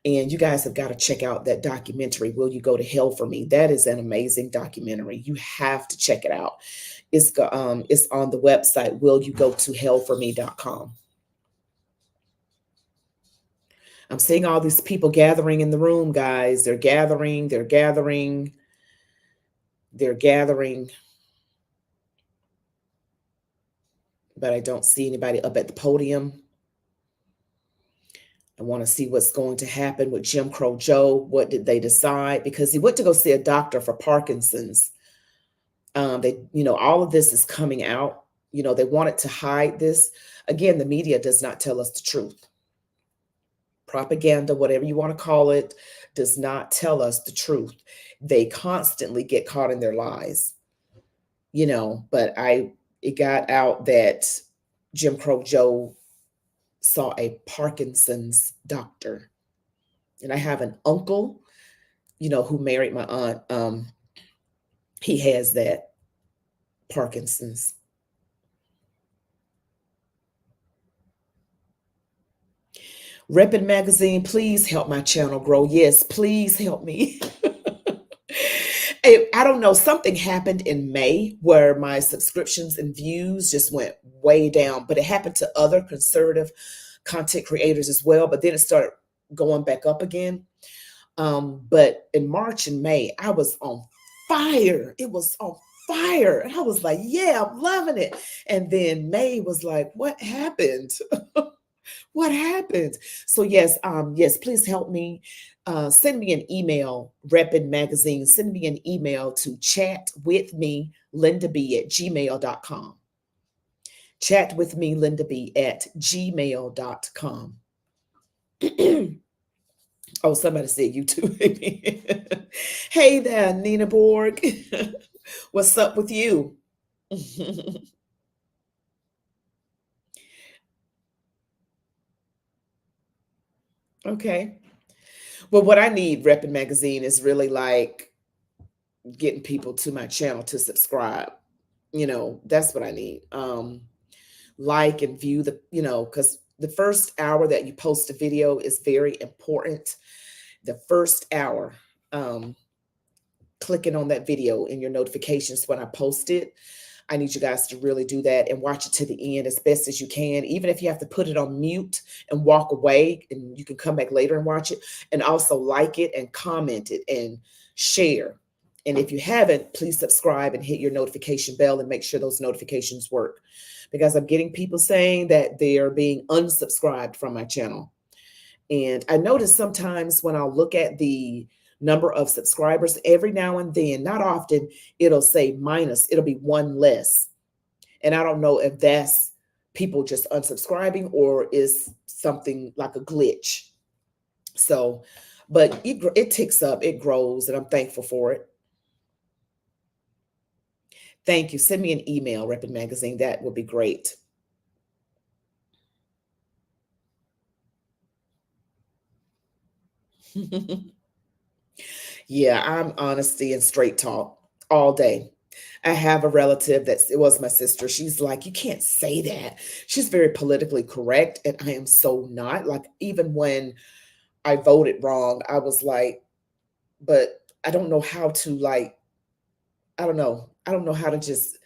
And you guys have got to check out that documentary, Will You Go to Hell for Me? That is an amazing documentary. You have to check it out. It's on the website, willyougotohellforme.com. I'm seeing all these people gathering in the room, guys. They're gathering. But I don't see anybody up at the podium. I want to see what's going to happen with Jim Crow Joe. What did they decide? Because he went to go see a doctor for Parkinson's. All of this is coming out. They wanted to hide this. Again, the media does not tell us the truth. Propaganda, whatever you want to call it, does not tell us the truth. They constantly get caught in their lies. But it got out that Jim Crow Joe saw a Parkinson's doctor. And I have an uncle, who married my aunt. He has that Parkinson's. Reppin' Magazine, please help my channel grow. Yes, please help me. I don't know, something happened in May where my subscriptions and views just went way down, but it happened to other conservative content creators as well. But then it started going back up again. But in March and May, I was on fire. It was on fire. And I was like, yeah, I'm loving it. And then May was like, what happened? What happened? So yes, please help me. Send me an email, Reppin' Magazine. Send me an email to chatwithmelindab@gmail.com. Chatwithmelindab@gmail.com. Oh, somebody said YouTube. Hey there, Nina Borg. What's up with you? Okay. Well, what I need, Reppin' Magazine, is really like getting people to my channel to subscribe. That's what I need. like and view the, because the first hour that you post a video is very important. The first hour, clicking on that video in your notifications when I post it. I need you guys to really do that and watch it to the end as best as you can. Even if you have to put it on mute and walk away, and you can come back later and watch it, and also like it and comment it and share. And if you haven't, please subscribe and hit your notification bell and make sure those notifications work, because I'm getting people saying that they are being unsubscribed from my channel. And I notice sometimes when I'll look at the number of subscribers, every now and then, not often, it'll say minus, it'll be one less. And I don't know if that's people just unsubscribing or is something like a glitch. So, but it ticks up, it grows, and I'm thankful for it. Thank you. Send me an email, Rep Magazine. That would be great. Yeah, I'm honesty and straight talk all day. I have a relative it was my sister. She's like, you can't say that. She's very politically correct, and I am so not. Like, even when I voted wrong, I was like, but I don't know how to, like, I don't know how to just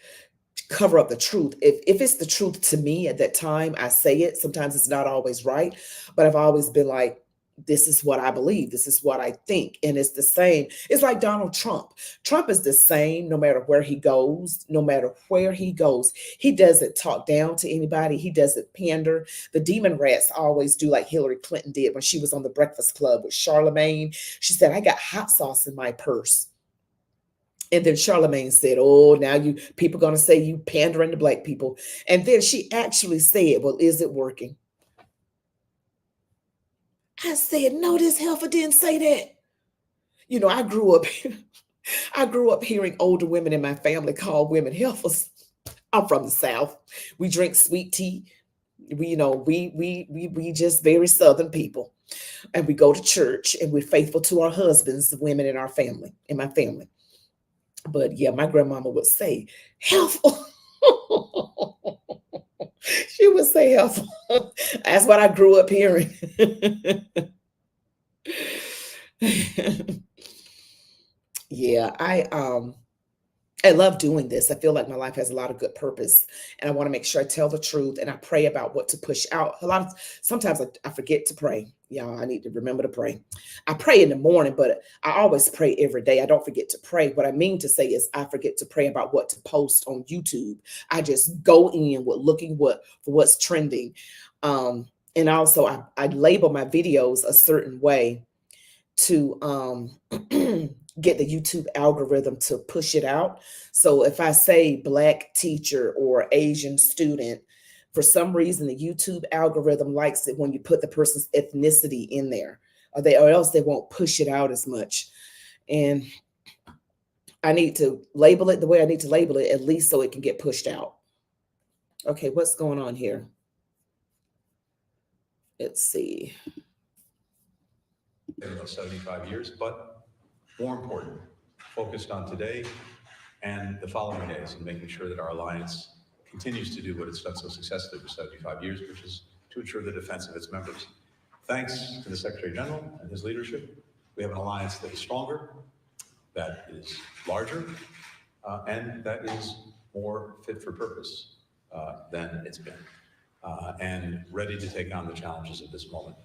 cover up the truth. If it's the truth to me at that time, I say it. Sometimes it's not always right, but I've always been like, this is what I believe. This is what I think. And it's the same. It's like Donald Trump. Trump is the same no matter where he goes, no matter where he goes. He doesn't talk down to anybody. He doesn't pander. The demon rats always do like Hillary Clinton did when she was on the Breakfast Club with Charlemagne. She said, I got hot sauce in my purse. And then Charlemagne said, oh, now people going to say you pandering to black people. And then she actually said, well, is it working? I said, no, this heifer didn't say that. I grew up hearing older women in my family call women heifers. I'm from the South. We drink sweet tea. We just very Southern people. And we go to church, and we're faithful to our husbands, the women in my family. But yeah, my grandmama would say, heifer. She would say heifer. That's what I grew up hearing. Yeah, I love doing this. I feel like my life has a lot of good purpose, and I want to make sure I tell the truth, and I pray about what to push out. Sometimes I forget to pray. Y'all, I need to remember to pray. I pray in the morning, but I always pray every day. I don't forget to pray. What I mean to say is I forget to pray about what to post on YouTube. I just go in with looking for what's trending. And also I label my videos a certain way to get the YouTube algorithm to push it out. So if I say Black teacher or Asian student, for some reason, the YouTube algorithm likes it when you put the person's ethnicity in there, or else they won't push it out as much. And I need to label it the way I need to label it, at least so it can get pushed out. Okay, what's going on here? Let's see. 75 years, but more important, focused on today and the following days, and making sure that our alliance continues to do what it's done so successfully for 75 years, which is to ensure the defense of its members. Thanks to the Secretary General and his leadership, we have an alliance that is stronger, that is larger, and that is more fit for purpose than it's been, and ready to take on the challenges of this moment.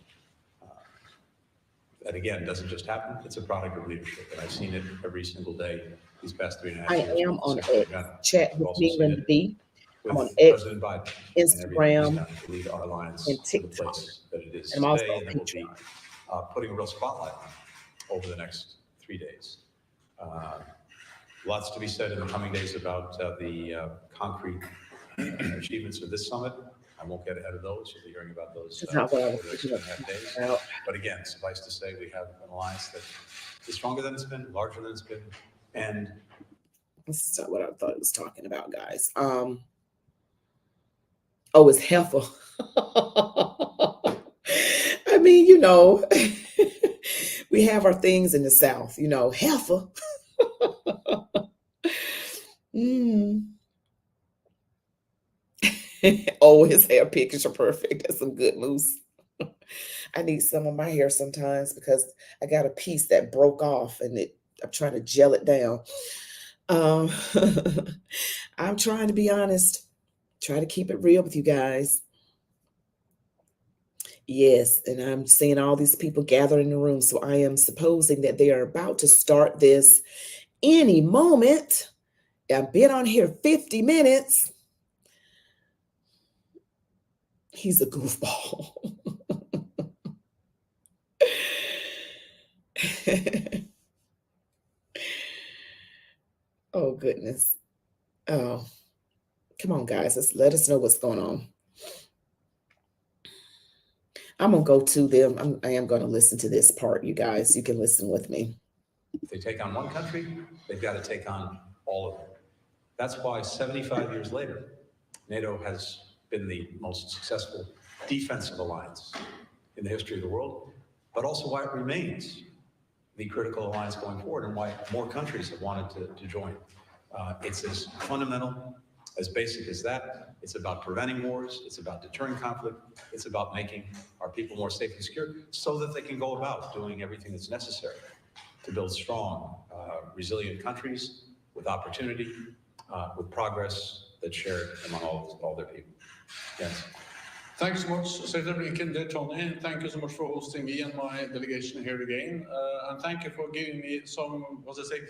That again doesn't just happen, it's a product of leadership, and I've seen it every single day these past 3.5 years. I am on X, chat with me, Linda B. I'm on X, Instagram, and TikTok. And I'm also on Patreon. We'll be putting a real spotlight on over the next 3 days. Lots to be said in the coming days about the concrete achievements of this summit. I won't get ahead of those. You'll be hearing about those over the next 2.5 days. But again, suffice to say, we have an alliance that is stronger than it's been, larger than it's been, and this is not what I thought it was talking about, guys. Oh, it's heifer. I mean, we have our things in the South, heifer. Oh, his hair pictures are perfect. That's some good moves. I need some of my hair sometimes because I got a piece that broke off and I'm trying to gel it down. Um, I'm trying to be honest, try to keep it real with you guys. Yes, and I'm seeing all these people gathering in the room, so I am supposing that they are about to start this any moment. I've been on here 50 minutes. He's a goofball. Oh, goodness. Oh, come on, guys. Let us know what's going on. I'm going to go to them. I am going to listen to this part, you guys. You can listen with me. If they take on one country, they've got to take on all of them. That's why 75 years later, NATO has been the most successful defensive alliance in the history of the world, but also why it remains the critical alliance going forward and why more countries have wanted to join. It's as fundamental, as basic as that. It's about preventing wars. It's about deterring conflict. It's about making our people more safe and secure so that they can go about doing everything that's necessary to build strong, resilient countries with opportunity, with progress that's shared among all their people. Yes. Thanks so much, Secretary Blinken, dear Tony. Thank you so much for hosting me and my delegation here again. And thank you for giving me some,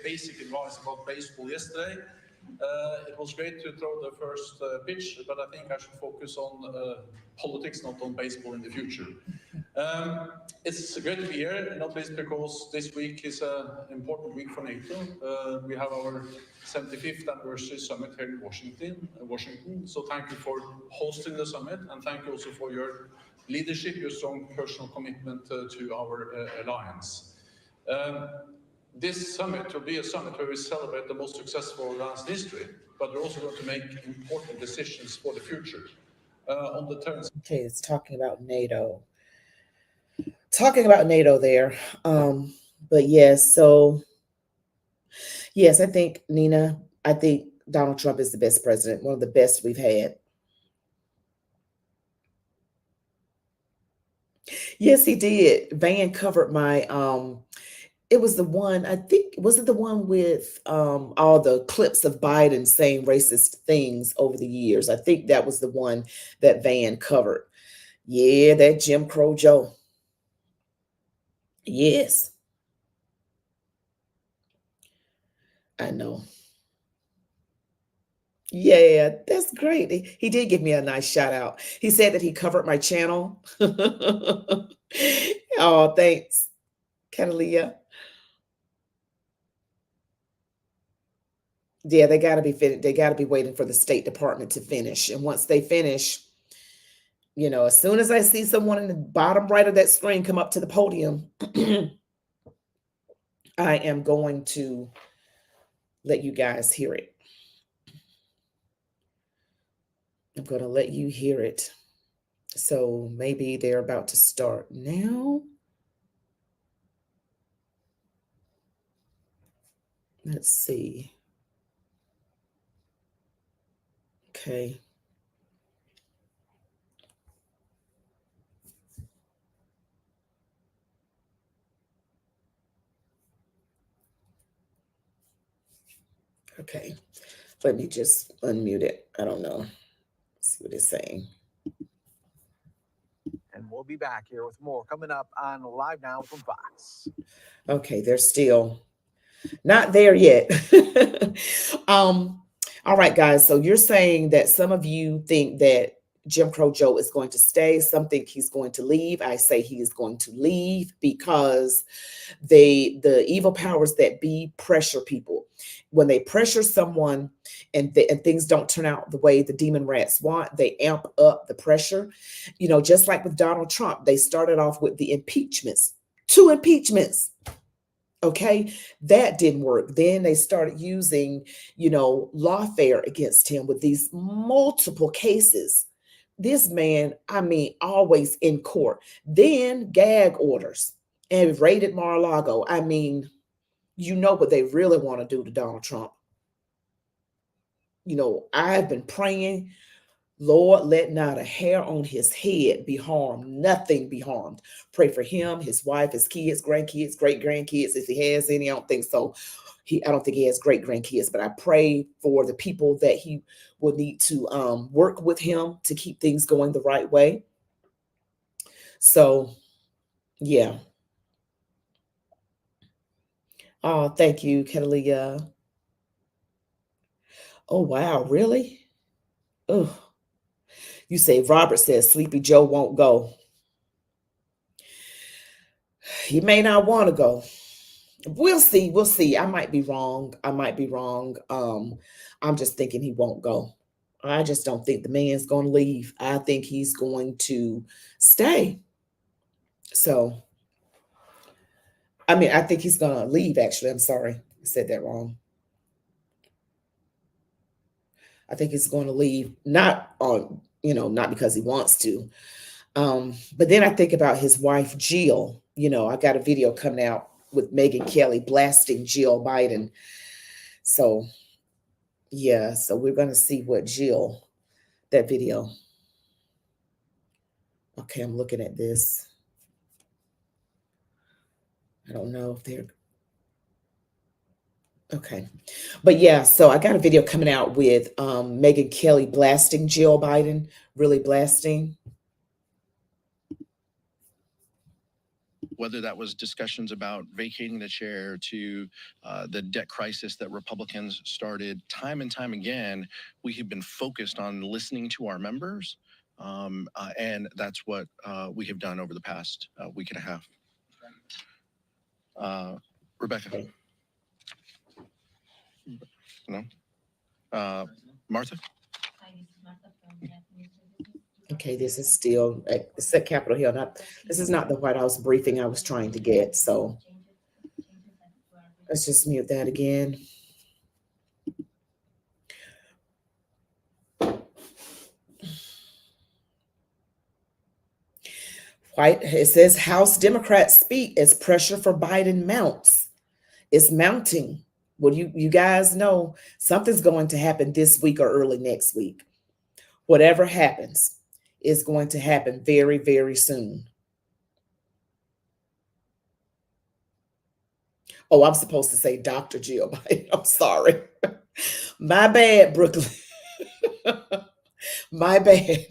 basic advice about baseball yesterday. It was great to throw the first pitch, but I think I should focus on politics, not on baseball in the future. It's great to be here, not least because this week is an important week for NATO. We have our 75th anniversary summit here in Washington. So thank you for hosting the summit, and thank you also for your leadership, your strong personal commitment to our alliance. This summit will be a summit where we celebrate the most successful alliance in history, but we're also going to make important decisions for the future. On the terms. Okay, it's talking about NATO. Talking about NATO there. But yes, so yes, I think, Nina, I think Donald Trump is the best president, one of the best we've had. Yes, he did. Van covered my it was the one, I think, was it the one with all the clips of Biden saying racist things over the years? I think that was the one that Van covered. Yeah, that Jim Crow Joe. Yes. I know. Yeah, that's great. He did give me a nice shout out. He said that he covered my channel. Oh, thanks, Catalia. Yeah, they got to be finished. They got to be waiting for the State Department to finish. And once they finish, you know, as soon as I see someone in the bottom right of that screen come up to the podium, I am going to let you guys hear it. I'm going to let you hear it. So maybe they're about to start now. Let's see. Okay. Okay. Let me just unmute it. I don't know. Let's see what it's saying. And we'll be back here with more coming up on Live Now from Fox. Okay, they're still not there yet. All right, guys. So you're saying that some of you think that Jim Crow Joe is going to stay. Some think he's going to leave. I say he is going to leave because the evil powers that be pressure people. When they pressure someone and things don't turn out the way the demon rats want, they amp up the pressure. You know, just like with Donald Trump, they started off with the impeachments, 2 impeachments. Okay, that didn't work. Then they started using, you know, lawfare against him with these multiple cases. This man, I mean, always in court. Then gag orders and raided Mar-a-Lago. I mean, you know what they really want to do to Donald Trump. You know, I've been praying Lord, let not a hair on his head be harmed, nothing be harmed. Pray for him, his wife, his kids, grandkids, great-grandkids, if he has any. I don't think so. I don't think he has great-grandkids, but I pray for the people that he will need to work with him to keep things going the right way. So, yeah. Oh, thank you, Catalia. Oh, wow, really? Oh, you say Robert says Sleepy Joe won't go. He may not want to go. We'll see. We'll see. I might be wrong. I might be wrong. I'm just thinking he won't go. I just don't think the man's going to leave. I think he's going to stay. So, I mean, I think he's going to leave, actually. I'm sorry. I said that wrong. I think he's going to leave, not because he wants to. But then I think about his wife, Jill. I got a video coming out with Megyn Kelly blasting Jill Biden. So, yeah, so we're going to see what that video. Okay, I'm looking at this. I don't know if they're okay. But yeah, so I got a video coming out with Megyn Kelly blasting Jill Biden, really blasting. Whether that was discussions about vacating the chair to the debt crisis that Republicans started, time and time again, we have been focused on listening to our members. And that's what we have done over the past week and a half. Rebecca? No? Martha? Okay, this is still it's at Capitol Hill. This is not the White House briefing I was trying to get. So let's just mute that again. It says House Democrats speak as pressure for Biden mounts. It's mounting. Well, you guys know something's going to happen this week or early next week. Whatever happens is going to happen very, very soon. Oh, I'm supposed to say Dr. Jill Biden. I'm sorry. My bad, Brooklyn. My bad.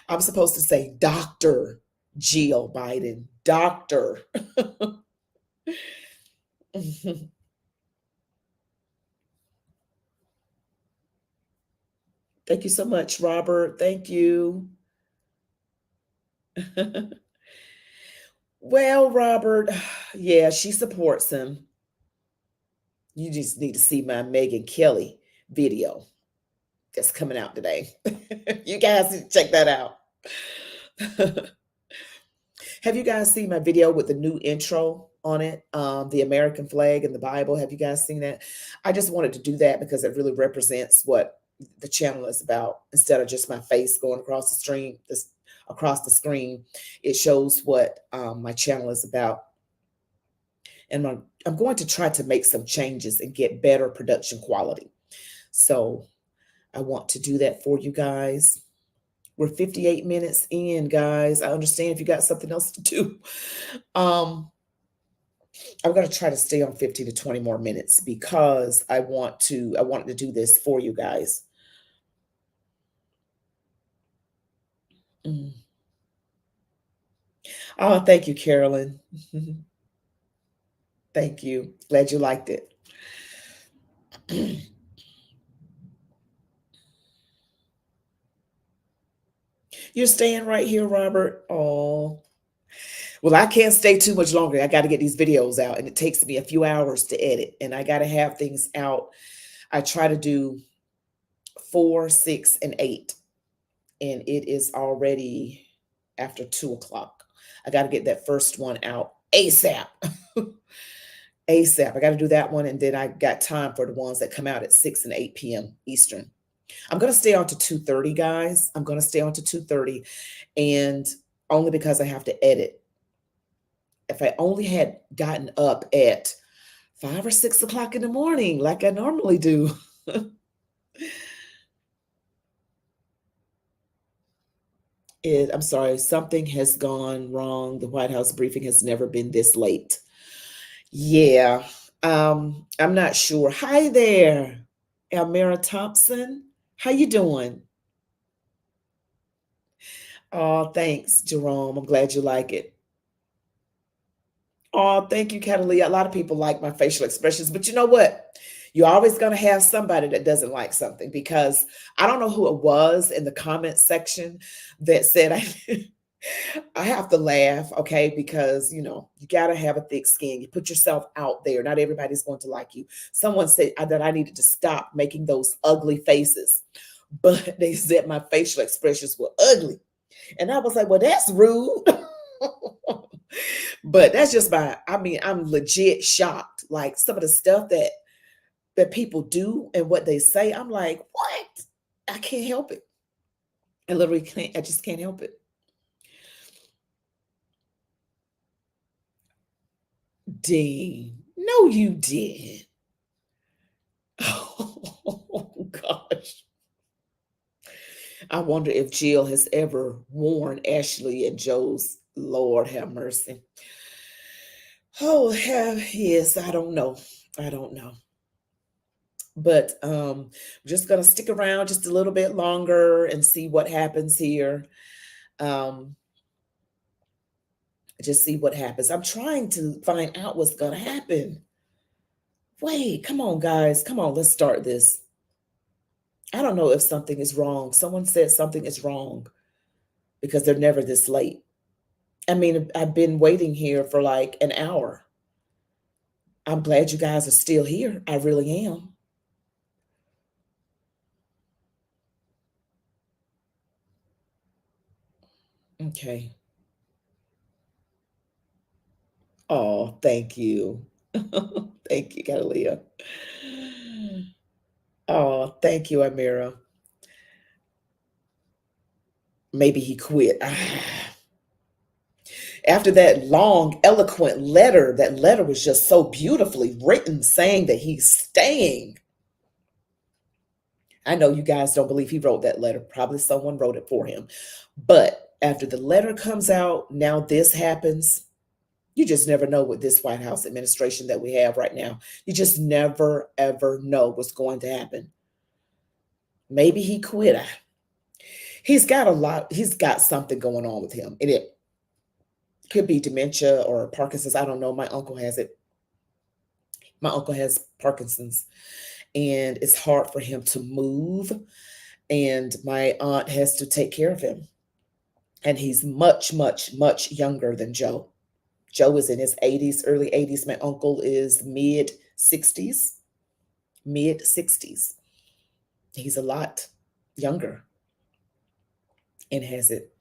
I'm supposed to say Dr. Jill Biden. Doctor. Thank you so much, Robert. Thank you. Well, Robert, yeah, she supports him. You just need to see my Megyn Kelly video that's coming out today. You guys need to check that out. Have you guys seen my video with the new intro on it? The American flag and the Bible. Have you guys seen that? I just wanted to do that because it really represents what the channel is about. Instead of just my face going across the screen, it shows what my channel is about. And I'm going to try to make some changes and get better production quality. So I want to do that for you guys. We're 58 minutes in, guys. I understand if you got something else to do. I'm going to try to stay on 15 to 20 more minutes because I wanted to do this for you guys. Oh, thank you, Carolyn. Thank you. Glad you liked it. You're staying right here, Robert. Oh, well, I can't stay too much longer. I got to get these videos out, and it takes me a few hours to edit, and I got to have things out. I try to do 4, 6, and 8, and it is already after 2 o'clock. I got to get that first one out ASAP. ASAP. I got to do that one, and then I got time for the ones that come out at 6 and 8 p.m. Eastern. I'm going to stay on to 2:30, guys. I'm going to stay on to 2:30, and only because I have to edit. If I only had gotten up at 5 or 6 o'clock in the morning, like I normally do. I'm sorry, something has gone wrong. The White House briefing has never been this late. Yeah, I'm not sure. Hi there, Elmira Thompson. How you doing? Oh, thanks, Jerome. I'm glad you like it. Oh, thank you, Catalina. A lot of people like my facial expressions, but you know what? You're always going to have somebody that doesn't like something, because I don't know who it was in the comment section that said I have to laugh, okay? Because, you got to have a thick skin. You put yourself out there. Not everybody's going to like you. Someone said that I needed to stop making those ugly faces, but they said my facial expressions were ugly. And I was like, well, that's rude. But that's just I'm legit shocked. Like, some of the stuff that people do and what they say, I'm like, what? I can't help it. I literally can't. I just can't help it. Dean, no, you didn't. Oh, gosh. I wonder if Jill has ever warned Ashley and Joe's. Lord have mercy. Oh, yes, I don't know. But I'm just going to stick around just a little bit longer and see what happens here. Just see what happens. I'm trying to find out what's going to happen. Wait, come on, guys. Come on, let's start this. I don't know if something is wrong. Someone said something is wrong because they're never this late. I mean, I've been waiting here for like an hour. I'm glad you guys are still here. I really am. Okay. Oh, thank you. Thank you, Catalina. Oh, thank you, Amira. Maybe he quit. After that long, eloquent letter, that letter was just so beautifully written, saying that he's staying. I know you guys don't believe he wrote that letter. Probably someone wrote it for him. But after the letter comes out, now this happens. You just never know with this White House administration that we have right now. You just never, ever know what's going to happen. Maybe he quit. He's got something going on with him. And it could be dementia or Parkinson's. I don't know. My uncle has it. My uncle has Parkinson's, and it's hard for him to move. And my aunt has to take care of him. And he's much, much, much younger than Joe. Joe is in his 80s, early 80s. My uncle is mid 60s. He's a lot younger and has it.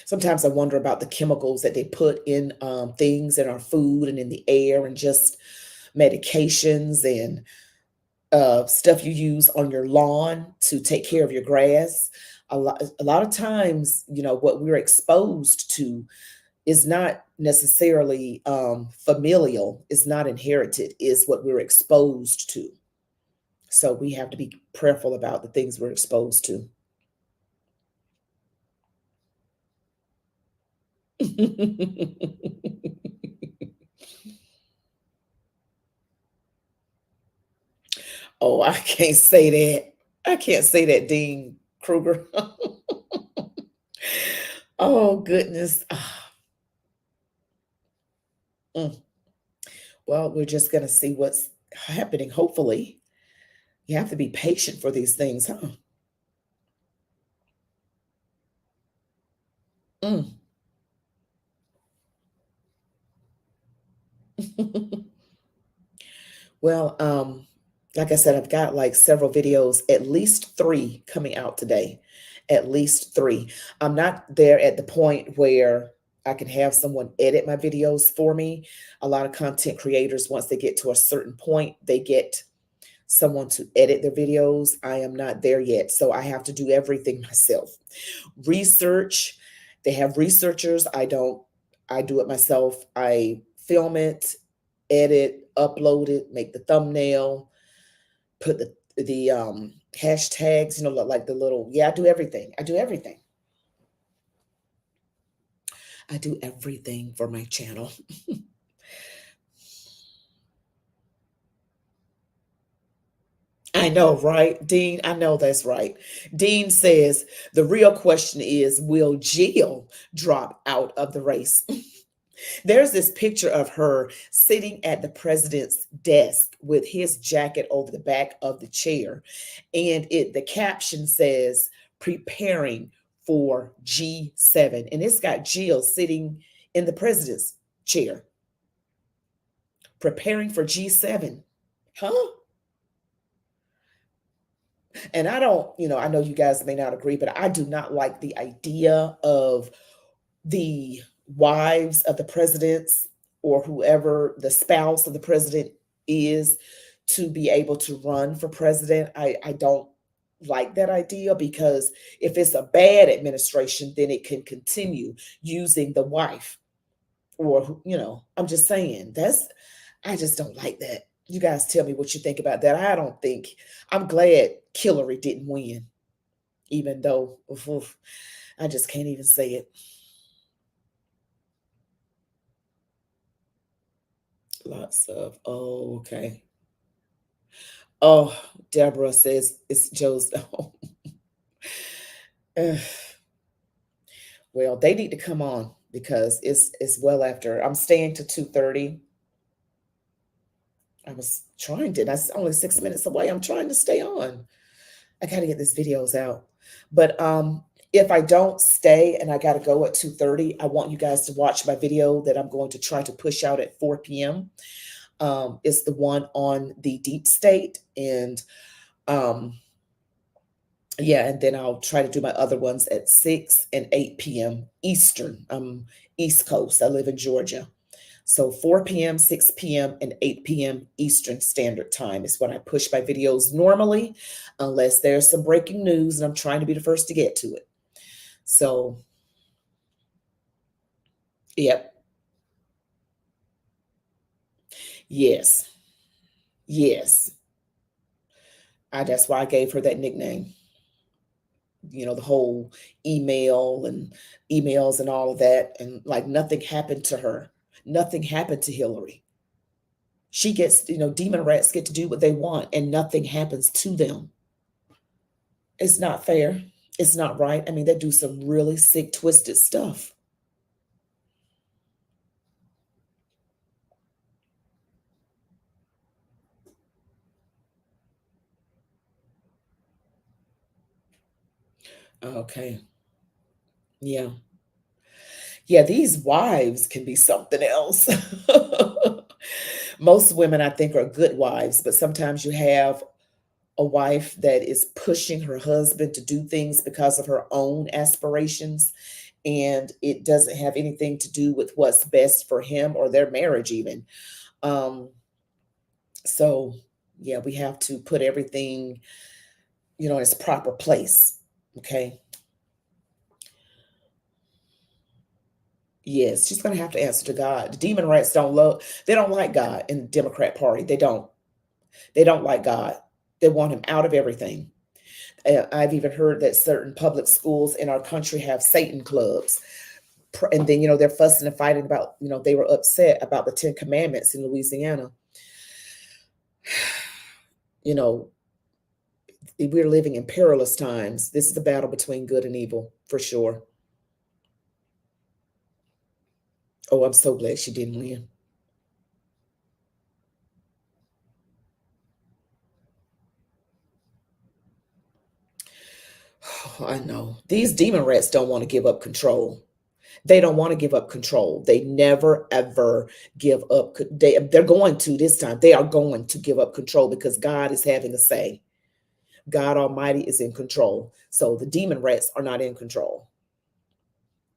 Sometimes I wonder about the chemicals that they put in things in our food and in the air, and just medications and stuff you use on your lawn to take care of your grass. A lot of times, what we're exposed to is not necessarily familial, is not inherited, is what we're exposed to. So we have to be prayerful about the things we're exposed to. Oh, I can't say that. I can't say that, Dean Kruger. Oh, goodness. Well, we're just going to see what's happening, hopefully. You have to be patient for these things, huh? Well, like I said, I've got like several videos, at least 3 coming out today. At least 3. I'm not there at the point where I can have someone edit my videos for me. A lot of content creators, once they get to a certain point, they get someone to edit their videos. I am not there yet, so I have to do everything myself. Research, they have researchers. I do it myself. I film it, edit, upload it, make the thumbnail, put the hashtags, like the little, I do everything. I do everything for my channel. I know, right? Dean, I know that's right. Dean says, the real question is, will Jill drop out of the race? There's this picture of her sitting at the president's desk with his jacket over the back of the chair. And the caption says, preparing for G7. And it's got Jill sitting in the president's chair. Preparing for G7. Huh? And I don't, I know you guys may not agree, but I do not like the idea of the wives of the presidents or whoever the spouse of the president is to be able to run for president. I don't like that idea, because if it's a bad administration, then it can continue using the wife, or, I'm just saying I just don't like that. You guys tell me what you think about that. I'm glad Hillary didn't win, even though I just can't even say it. Lots of, okay. Oh, Deborah says it's Joe's. Well, they need to come on, because it's well after. I'm staying to 2:30. I was trying to, that's only 6 minutes away. I'm trying to stay on. I got to get these videos out. But if I don't stay and I got to go at 2:30, I want you guys to watch my video that I'm going to try to push out at 4 p.m. It's the one on the deep state. And yeah, and then I'll try to do my other ones at 6 and 8 p.m. Eastern. East Coast. I live in Georgia. So 4 p.m., 6 p.m., and 8 p.m. Eastern Standard Time is when I push my videos normally, unless there's some breaking news and I'm trying to be the first to get to it. So, yep. Yes. Yes. That's why I gave her that nickname. The whole emails and all of that. And like, nothing happened to her. Nothing happened to Hillary. She gets, demon rats get to do what they want and nothing happens to them. It's not fair. It's not right. I mean, they do some really sick, twisted stuff. Okay. Yeah. Yeah, these wives can be something else. Most women, I think, are good wives, but sometimes you have a wife that is pushing her husband to do things because of her own aspirations, and it doesn't have anything to do with what's best for him or their marriage even. So yeah, we have to put everything, in its proper place. Okay. Yes, she's going to have to answer to God. The demon rats they don't like God in the Democrat Party. They don't like God. They want him out of everything. I've even heard that certain public schools in our country have Satan clubs. And then, they're fussing and fighting about, they were upset about the 10 Commandments in Louisiana. We're living in perilous times. This is a battle between good and evil, for sure. Oh, I'm so glad she didn't win. Oh, I know. These demon rats don't want to give up control. They don't want to give up control. They never, ever give up. They're going to this time. They are going to give up control because God is having a say. God Almighty is in control. So the demon rats are not in control.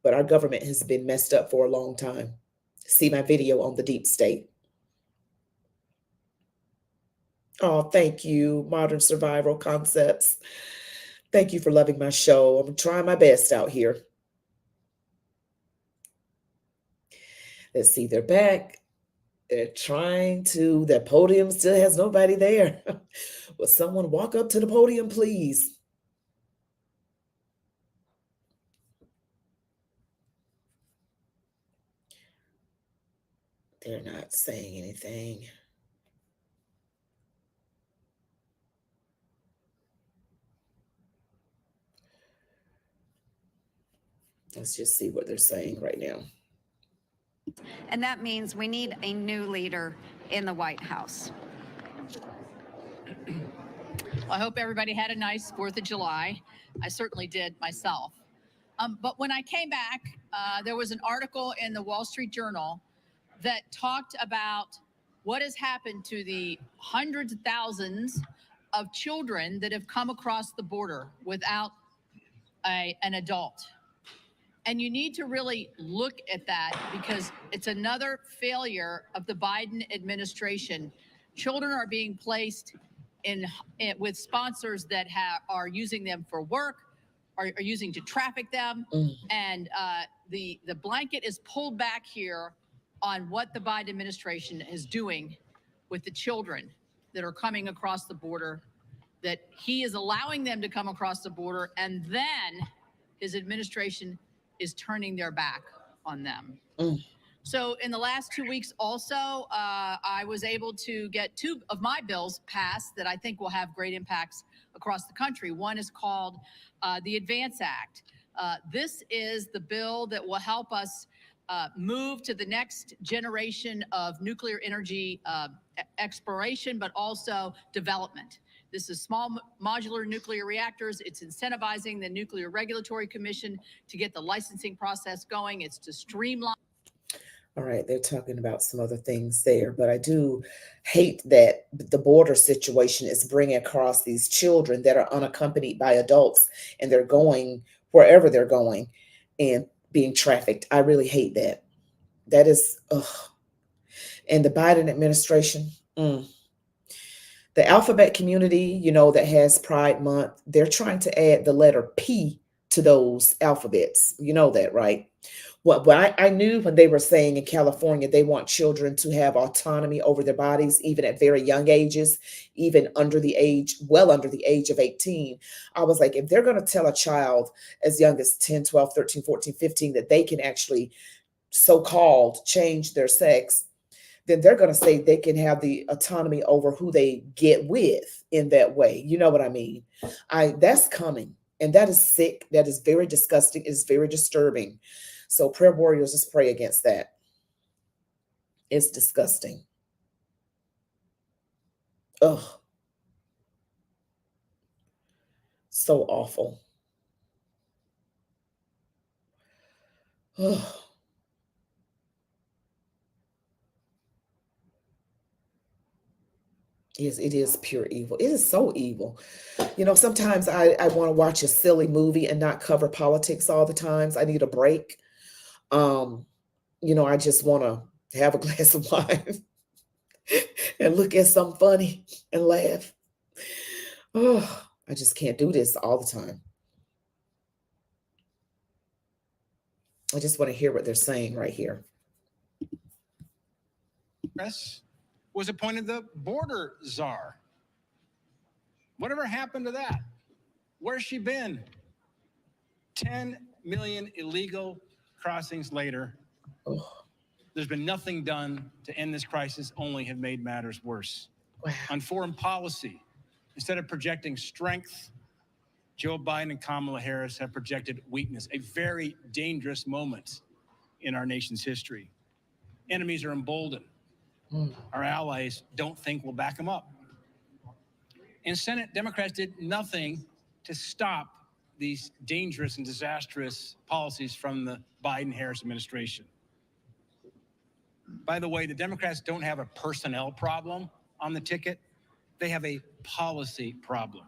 But our government has been messed up for a long time. See my video on the deep state. Oh, thank you, Modern Survival Concepts. Thank you for loving my show. I'm trying my best out here. Let's see, they're back. They're trying to, that podium still has nobody there. Will someone walk up to the podium, please? They're not saying anything. Let's just see what they're saying right now. And that means we need a new leader in the White House. I hope everybody had a nice 4th of July. I certainly did myself. But when I came back, there was an article in the Wall Street Journal that talked about what has happened to the hundreds of thousands of children that have come across the border without an adult. And you need to really look at that because it's another failure of the Biden administration. Children are being placed in with sponsors that are using them for work, are using to traffic them. And the blanket is pulled back here on what the Biden administration is doing with the children that are coming across the border, that he is allowing them to come across the border, and then his administration is turning their back on them. So in the last 2 weeks also, I was able to get 2 of my bills passed that I think will have great impacts across the country. One is called the Advance Act. This is the bill that will help us move to the next generation of nuclear energy exploration, but also development. This is small modular nuclear reactors. It's incentivizing the Nuclear Regulatory Commission to get the licensing process going. It's to streamline. All right, they're talking about some other things there, but I do hate that the border situation is bringing across these children that are unaccompanied by adults, and they're going wherever they're going and being trafficked. I really hate that. That is, ugh. And the Biden administration, the alphabet community, you know, that has Pride Month, they're trying to add the letter P to those alphabets. You know that, right? Well, I knew when they were saying in California, they want children to have autonomy over their bodies, even at very young ages, even under the age, well under the age of 18. I was like, if they're going to tell a child as young as 10, 12, 13, 14, 15, that they can actually so-called change their sex, then they're going to say they can have the autonomy over who they get with in that way. You know what I mean? That's coming. And that is sick. That is very disgusting. It's very disturbing. So prayer warriors, just pray against that. It's disgusting. Ugh. So awful. Ugh. Yes, it is pure evil. It is so evil. You know, sometimes I want to watch a silly movie and not cover politics all the times. I need a break. You know, I just want to have a glass of wine and look at something funny and laugh. Oh, I just can't do this all the time. I just want to hear what they're saying right here. Was appointed the border czar. Whatever happened to that? Where's she been? 10 million illegal crossings later. There's been nothing done to end this crisis, only have made matters worse. Wow. On foreign policy, instead of projecting strength, Joe Biden and Kamala Harris have projected weakness, a very dangerous moment in our nation's history. Enemies are emboldened. Our allies don't think we'll back them up. In Senate, Democrats did nothing to stop these dangerous and disastrous policies from the Biden-Harris administration. By the way, the Democrats don't have a personnel problem on the ticket. They have a policy problem.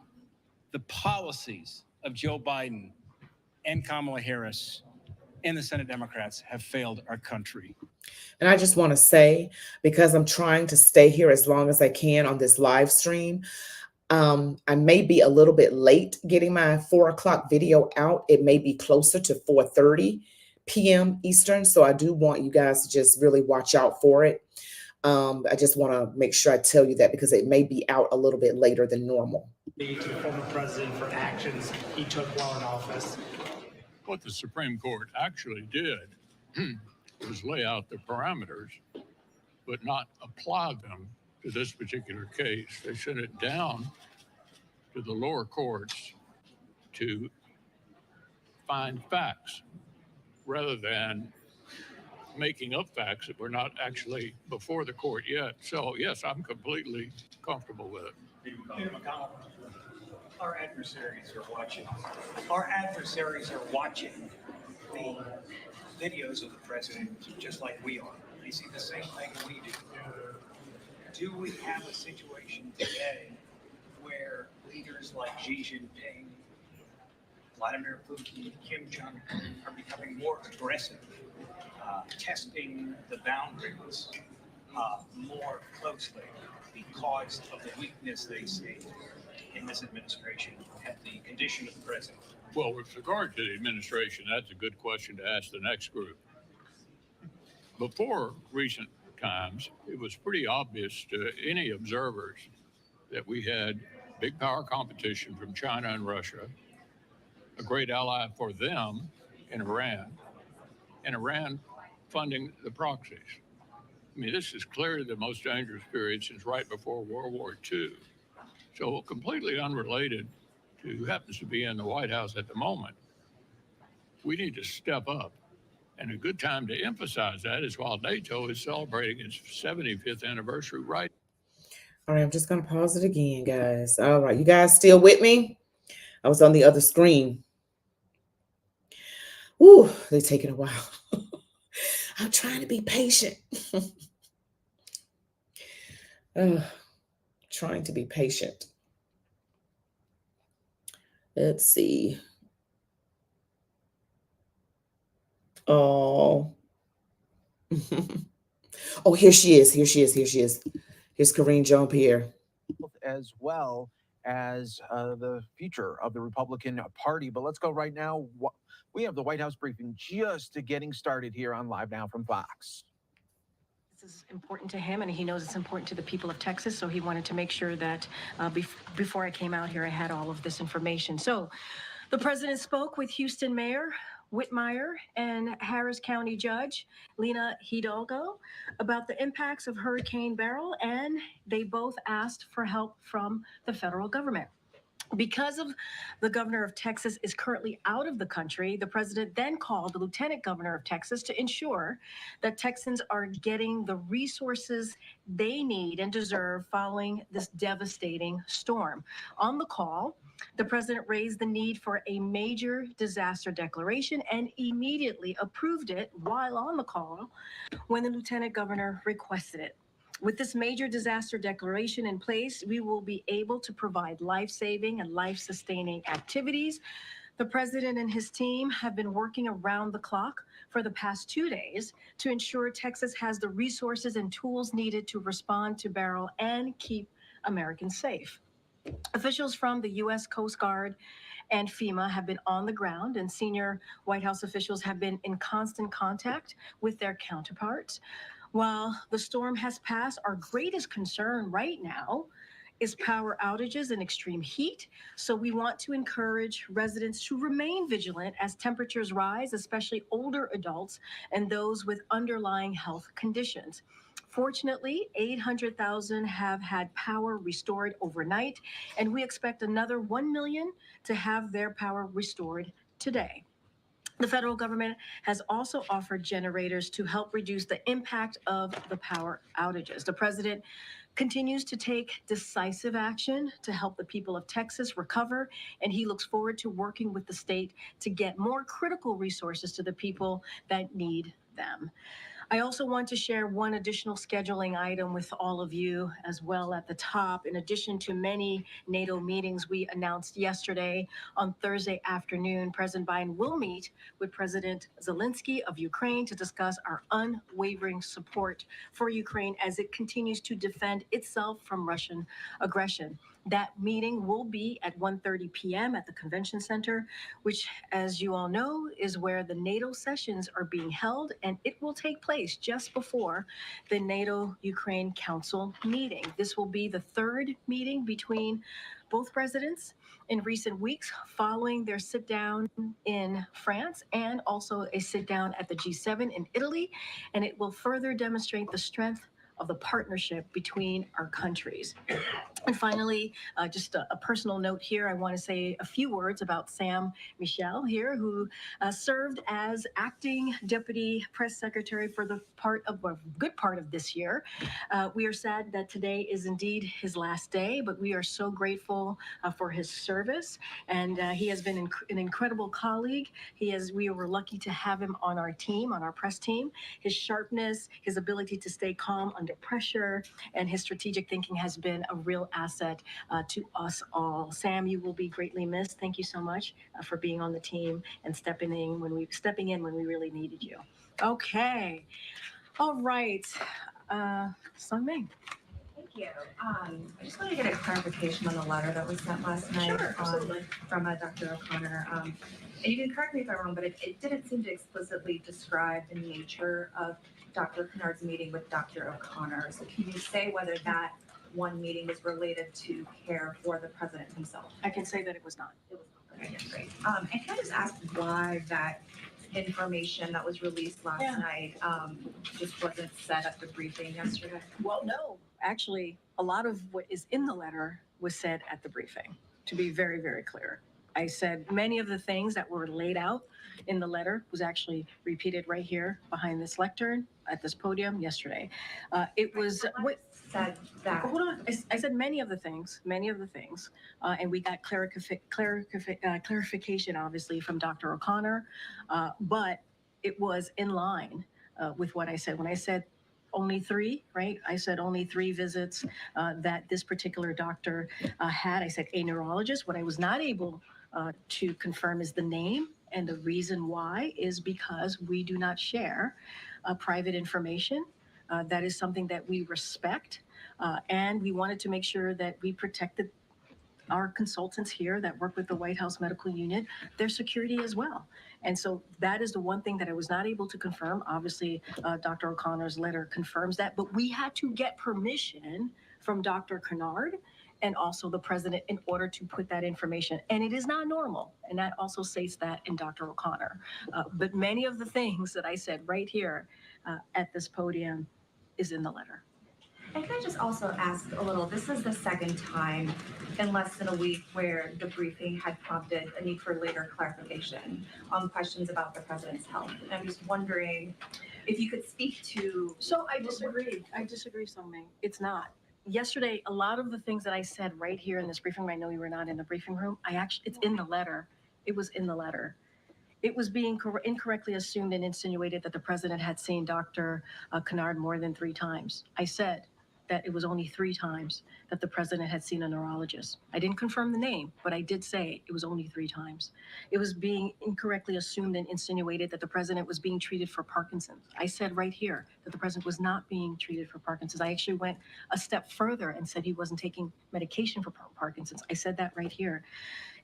The policies of Joe Biden and Kamala Harris and the Senate Democrats have failed our country. And I just want to say, because I'm trying to stay here as long as I can on this live stream, I may be a little bit late getting my 4 o'clock video out. It may be closer to 4:30 p.m. Eastern. So I do want you guys to just really watch out for it. I just want to make sure I tell you that because it may be out a little bit later than normal. To the former president for actions he took while in office. What the Supreme Court actually did was lay out the parameters but not apply them to this particular case. They sent it down to the lower courts to find facts rather than making up facts that were not actually before the court yet. So, yes, I'm completely comfortable with it. Our adversaries are watching. Our adversaries are watching the videos of the president just like we are. They see the same thing we do. Do we have a situation today where leaders like Xi Jinping, Vladimir Putin, Kim Jong-un are becoming more aggressive, testing the boundaries more closely because of the weakness they see in this administration and the condition of the president? Well, with regard to the administration, that's a good question to ask the next group. Before recent times, it was pretty obvious to any observers that we had big power competition from China and Russia, a great ally for them in Iran, and Iran funding the proxies. I mean, this is clearly the most dangerous period since right before World War II. So completely unrelated to who happens to be in the White House at the moment. We need to step up. And a good time to emphasize that is while NATO is celebrating its 75th anniversary right. All right, I'm just going to pause it again, guys. All right, you guys still with me? I was on the other screen. Ooh, they're taking a while. I'm trying to be patient. Trying to be patient. Let's see. Oh. Oh, here she is. Here she is. Here she is. Here's Karine Jean-Pierre. As well as the future of the Republican Party. But let's go right now. We have the White House briefing just getting started here on Live Now from Fox. This is important to him, and he knows it's important to the people of Texas, so he wanted to make sure that before I came out here, I had all of this information. So the president spoke with Houston Mayor Whitmire and Harris County Judge Lena Hidalgo about the impacts of Hurricane Beryl, and they both asked for help from the federal government. Because of the governor of Texas is currently out of the country, the president then called the lieutenant governor of Texas to ensure that Texans are getting the resources they need and deserve following this devastating storm. On the call, the president raised the need for a major disaster declaration and immediately approved it while on the call when the lieutenant governor requested it. With this major disaster declaration in place, we will be able to provide life-saving and life-sustaining activities. The president and his team have been working around the clock for the past 2 days to ensure Texas has the resources and tools needed to respond to Beryl and keep Americans safe. Officials from the U.S. Coast Guard and FEMA have been on the ground, and senior White House officials have been in constant contact with their counterparts. While the storm has passed, our greatest concern right now is power outages and extreme heat. So we want to encourage residents to remain vigilant as temperatures rise, especially older adults and those with underlying health conditions. Fortunately, 800,000 have had power restored overnight, and we expect another 1 million to have their power restored today. The federal government has also offered generators to help reduce the impact of the power outages. The president continues to take decisive action to help the people of Texas recover, and he looks forward to working with the state to get more critical resources to the people that need them. I also want to share one additional scheduling item with all of you as well at the top. In addition to many NATO meetings we announced yesterday, on Thursday afternoon, President Biden will meet with President Zelensky of Ukraine to discuss our unwavering support for Ukraine as it continues to defend itself from Russian aggression. That meeting will be at 1:30 p.m. at the Convention Center, which, as you all know, is where the NATO sessions are being held, and it will take place just before the NATO-Ukraine Council meeting. This will be the third meeting between both presidents in recent weeks following their sit-down in France and also a sit-down at the G7 in Italy, and it will further demonstrate the strength of the partnership between our countries. And finally, just a personal note here, I want to say a few words about Sam Michel here, who served as acting deputy press secretary for the good part of this year. We are sad that today is indeed his last day, but we are so grateful for his service, and he has been an incredible colleague. We were lucky to have him on our team, on our press team. His sharpness, his ability to stay calm under pressure, and his strategic thinking has been a real asset to us all. Sam, you will be greatly missed. Thank you so much for being on the team and stepping in when we really needed you. Okay. All right. Sung Ming. Thank you. I just want to get a clarification on the letter that was sent last night from Dr. O'Connor. And you can correct me if I'm wrong, but it didn't seem to explicitly describe the nature of Dr. Kennard's meeting with Dr. O'Connor. So can you say whether that one meeting was related to care for the president himself? I can say that it was not. It was not. Okay, great. And can I just ask why that information that was released last night just wasn't said at the briefing yesterday? Well, no. Actually, a lot of what is in the letter was said at the briefing, to be very, very clear. I said many of the things that were laid out in the letter was actually repeated right here behind this lectern at this podium yesterday. It was what said that. Hold on. I said many of the things, and we got clarification, obviously, from Dr. O'Connor, but it was in line with what I said. When I said only 3, right? I said only 3 visits that this particular doctor had. I said a neurologist. What I was not able to confirm is the name, and the reason why is because we do not share private information. That is something that we respect, and we wanted to make sure that we protected our consultants here that work with the White House Medical Unit, their security as well. And so that is the one thing that I was not able to confirm. Obviously, Dr. O'Connor's letter confirms that, but we had to get permission from Dr. Kennard and also the president in order to put that information. And it is not normal. And that also states that in Dr. O'Connor. But many of the things that I said right here at this podium is in the letter. And can I just also ask a little, this is the second time in less than a week where the briefing had prompted a need for later clarification on questions about the president's health. And I'm just wondering if you could speak to... So I disagree. Sung Ming. It's not. Yesterday, a lot of the things that I said right here in this briefing room, I know you were not in the briefing room, it's in the letter. It was in the letter. It was being incorrectly assumed and insinuated that the president had seen Dr. Kennard more than 3 times. I said that it was only 3 times that the president had seen a neurologist. I didn't confirm the name, but I did say it was only 3 times. It was being incorrectly assumed and insinuated that the president was being treated for Parkinson's. I said right here that the president was not being treated for Parkinson's. I actually went a step further and said he wasn't taking medication for Parkinson's. I said that right here.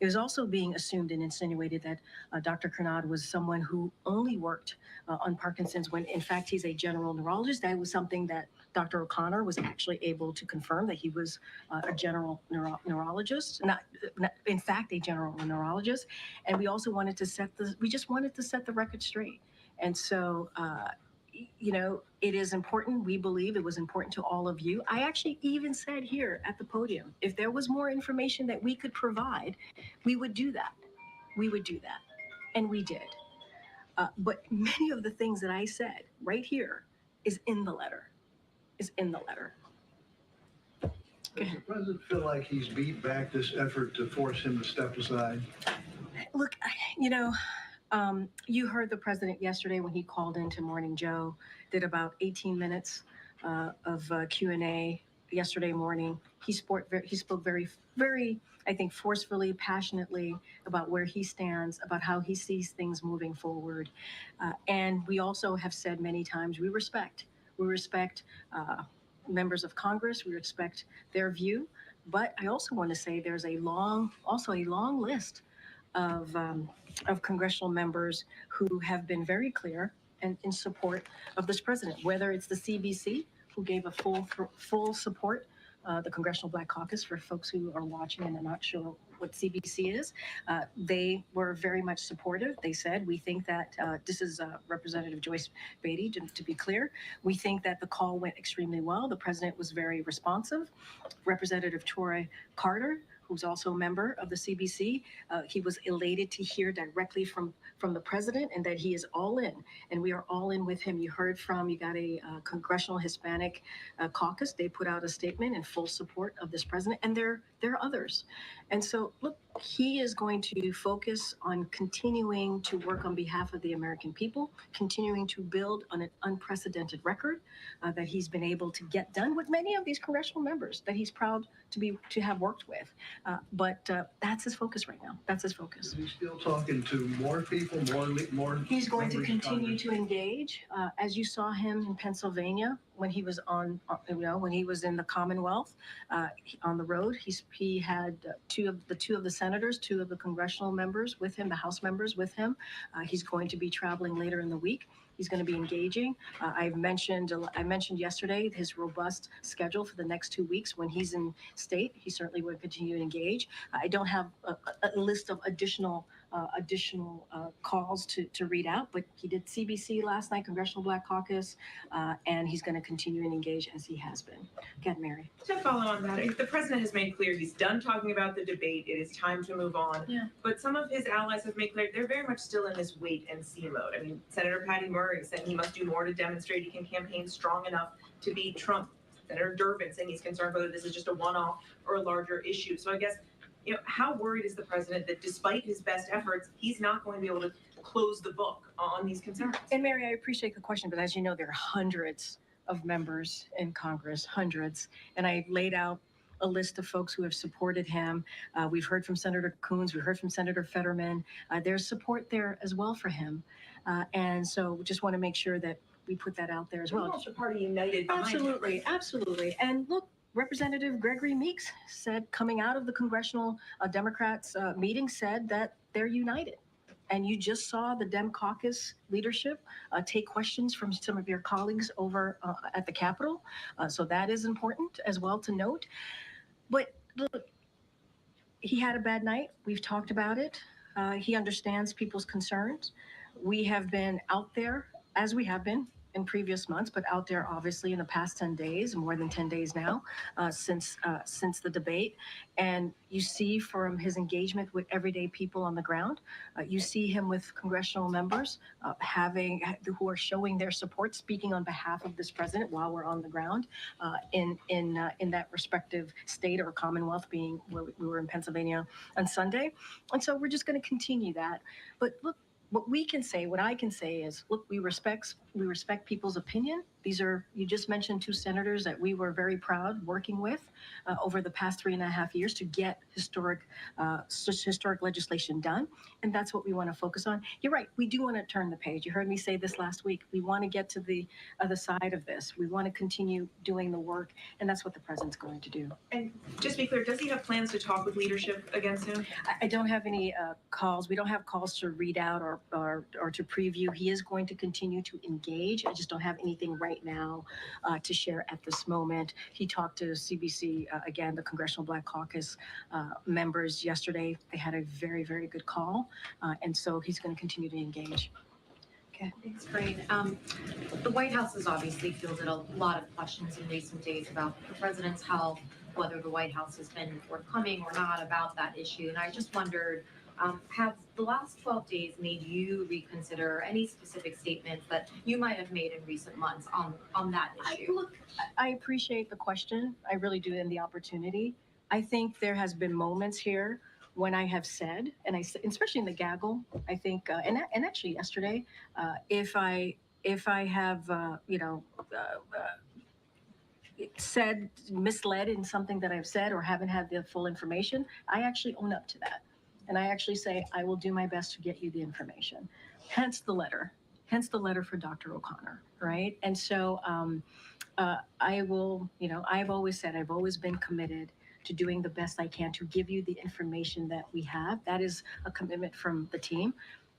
It was also being assumed and insinuated that Dr. Kennard was someone who only worked on Parkinson's when in fact he's a general neurologist. That was something that Dr. O'Connor was actually able to confirm, that he was a general neurologist, not in fact a general neurologist. And we also wanted to set the record straight. And so, you know, it is important. We believe it was important to all of you. I actually even said here at the podium, if there was more information that we could provide, we would do that. We would do that. And we did. But many of the things that I said right here is in the letter. Does the president feel like he's beat back this effort to force him to step aside? Look, you know, you heard the president yesterday when he called into Morning Joe, did about 18 minutes of Q&A yesterday morning. He spoke very, very, I think, forcefully, passionately about where he stands, about how he sees things moving forward. And we also have said many times, we respect members of Congress. We respect their view. But I also want to say there's a long list of congressional members who have been very clear and in support of this president, whether it's the CBC, who gave a full support the Congressional Black Caucus, for folks who are watching and are not sure what CBC is. They were very much supportive. They said, we think that, this is Representative Joyce Beatty, to be clear, we think that the call went extremely well. The president was very responsive. Representative Troy Carter, who's also a member of the CBC, he was elated to hear directly from the president and that he is all in, and we are all in with him. You got a Congressional Hispanic Caucus. They put out a statement in full support of this president, and there are others. And so, look, he is going to focus on continuing to work on behalf of the American people, continuing to build on an unprecedented record that he's been able to get done with many of these congressional members that he's proud to have worked with. But that's his focus right now. That's his focus. Is he still talking to more people, more? He's going to members of continue Congress? to engage, as you saw him in Pennsylvania when he was when he was in the Commonwealth on the road. He had two of the senators, two of the congressional members with him, the House members with him. He's going to be traveling later in the week. He's going to be engaging. I mentioned yesterday his robust schedule for the next 2 weeks. When he's in state, he certainly would continue to engage. I don't have a list of additional calls to read out, but he did CBC last night, Congressional Black Caucus, and he's going to continue and engage as he has been. Get Mary. To follow on that, the president has made clear he's done talking about the debate. It is time to move on. Yeah. But some of his allies have made clear they're very much still in this wait and see mode. I mean, Senator Patty Murray said he must do more to demonstrate he can campaign strong enough to beat Trump. Senator Durbin saying he's concerned whether this is just a one-off or a larger issue. So I guess, how worried is the president that despite his best efforts, he's not going to be able to close the book on these concerns? And Mary, I appreciate the question, but as you know, there are hundreds of members in Congress, hundreds. And I laid out a list of folks who have supported him. We've heard from Senator Coons, we heard from Senator Fetterman. There's support there as well for him. And so we just want to make sure that we put that out there as well. Also party united behind him. Absolutely. And look, Representative Gregory Meeks said, coming out of the Congressional Democrats meeting, said that they're united. And you just saw the Dem Caucus leadership take questions from some of your colleagues over at the Capitol. So that is important as well to note. But look, he had a bad night. We've talked about it. He understands people's concerns. We have been out there, as we have been in previous months, but out there obviously in the past 10 days, more than 10 days now, since the debate. And you see from his engagement with everyday people on the ground, you see him with congressional members who are showing their support, speaking on behalf of this president while we're on the ground in that respective state or Commonwealth, being where we were in Pennsylvania on Sunday. And so we're just going to continue that. But look, what I can say is, look, we respect people's opinion. You just mentioned two senators that we were very proud working with over the past 3.5 years to get historic legislation done. And that's what we want to focus on. You're right. We do want to turn the page. You heard me say this last week. We want to get to the other side of this. We want to continue doing the work. And that's what the president's going to do. And just to be clear, does he have plans to talk with leadership against him? I don't have any calls. We don't have calls to read out or to preview. He is going to continue to engage. I just don't have anything right now to share at this moment. He talked to CBC, again, the Congressional Black Caucus members yesterday. They had a very, very good call. And so he's going to continue to engage. Okay. Thanks, Brain. The White House has obviously fielded a lot of questions in recent days about the president's health, whether the White House has been forthcoming or not about that issue. And I just wondered, have the last 12 days made you reconsider any specific statements that you might have made in recent months on that issue? I appreciate the question. I really do, and the opportunity. I think there has been moments here when I have said, and especially in the gaggle, I think, and actually yesterday, if I have, said, misled in something that I've said or haven't had the full information, I actually own up to that. And I actually say, I will do my best to get you the information. Hence the letter for Dr. O'Connor, right? And so I will, I've always said, I've always been committed to doing the best I can to give you the information that we have. That is a commitment from the team.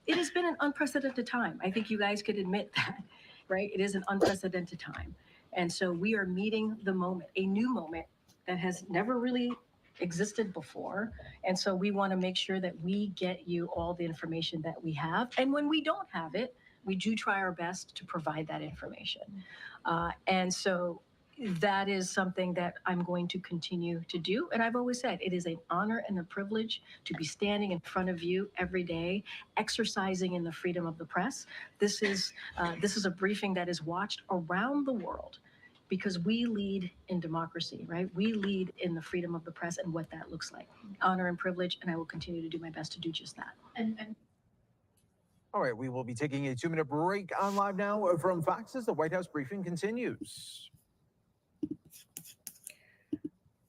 It has been an unprecedented time. I think you guys could admit that, right? It is an unprecedented time. And so we are meeting the moment, a new moment that has never really existed before. And so we want to make sure that we get you all the information that we have. And when we don't have it, we do try our best to provide that information. And so that is something that I'm going to continue to do. And I've always said it is an honor and a privilege to be standing in front of you every day, exercising in the freedom of the press. This is a briefing that is watched around the world because we lead in democracy, right? We lead in the freedom of the press and what that looks like. Honor and privilege, and I will continue to do my best to do just that. All right, we will be taking a 2-minute break on Live Now from Fox as the White House briefing continues.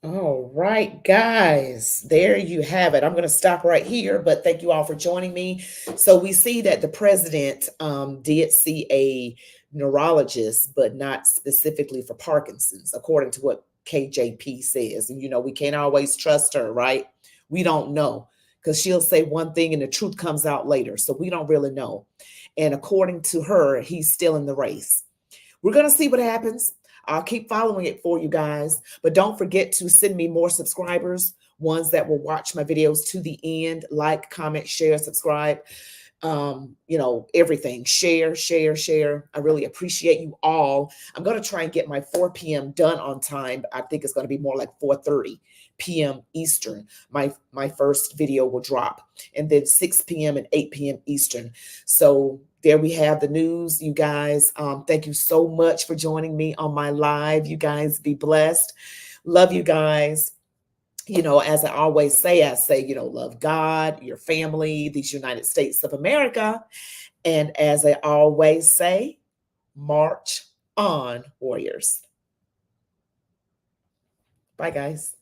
All right, guys, there you have it. I'm going to stop right here, but thank you all for joining me. So we see that the president did see a neurologist, but not specifically for Parkinson's, according to what KJP says. And, you know, we can't always trust her, right? We don't know because she'll say one thing and the truth comes out later. So we don't really know. And according to her, he's still in the race. We're going to see what happens. I'll keep following it for you guys, but don't forget to send me more subscribers, ones that will watch my videos to the end, like, comment, share, subscribe, you know, everything, share. I really appreciate you all. I'm going to try and get my 4 p.m. done on time. I think it's going to be more like 4:30 p.m. Eastern. My first video will drop, and then 6 p.m. and 8 p.m. Eastern. So there we have the news, you guys. Thank you so much for joining me on my live. You guys be blessed. Love you guys. You know, as I always say, you know, love God, your family, these United States of America. And as I always say, march on, warriors. Bye, guys.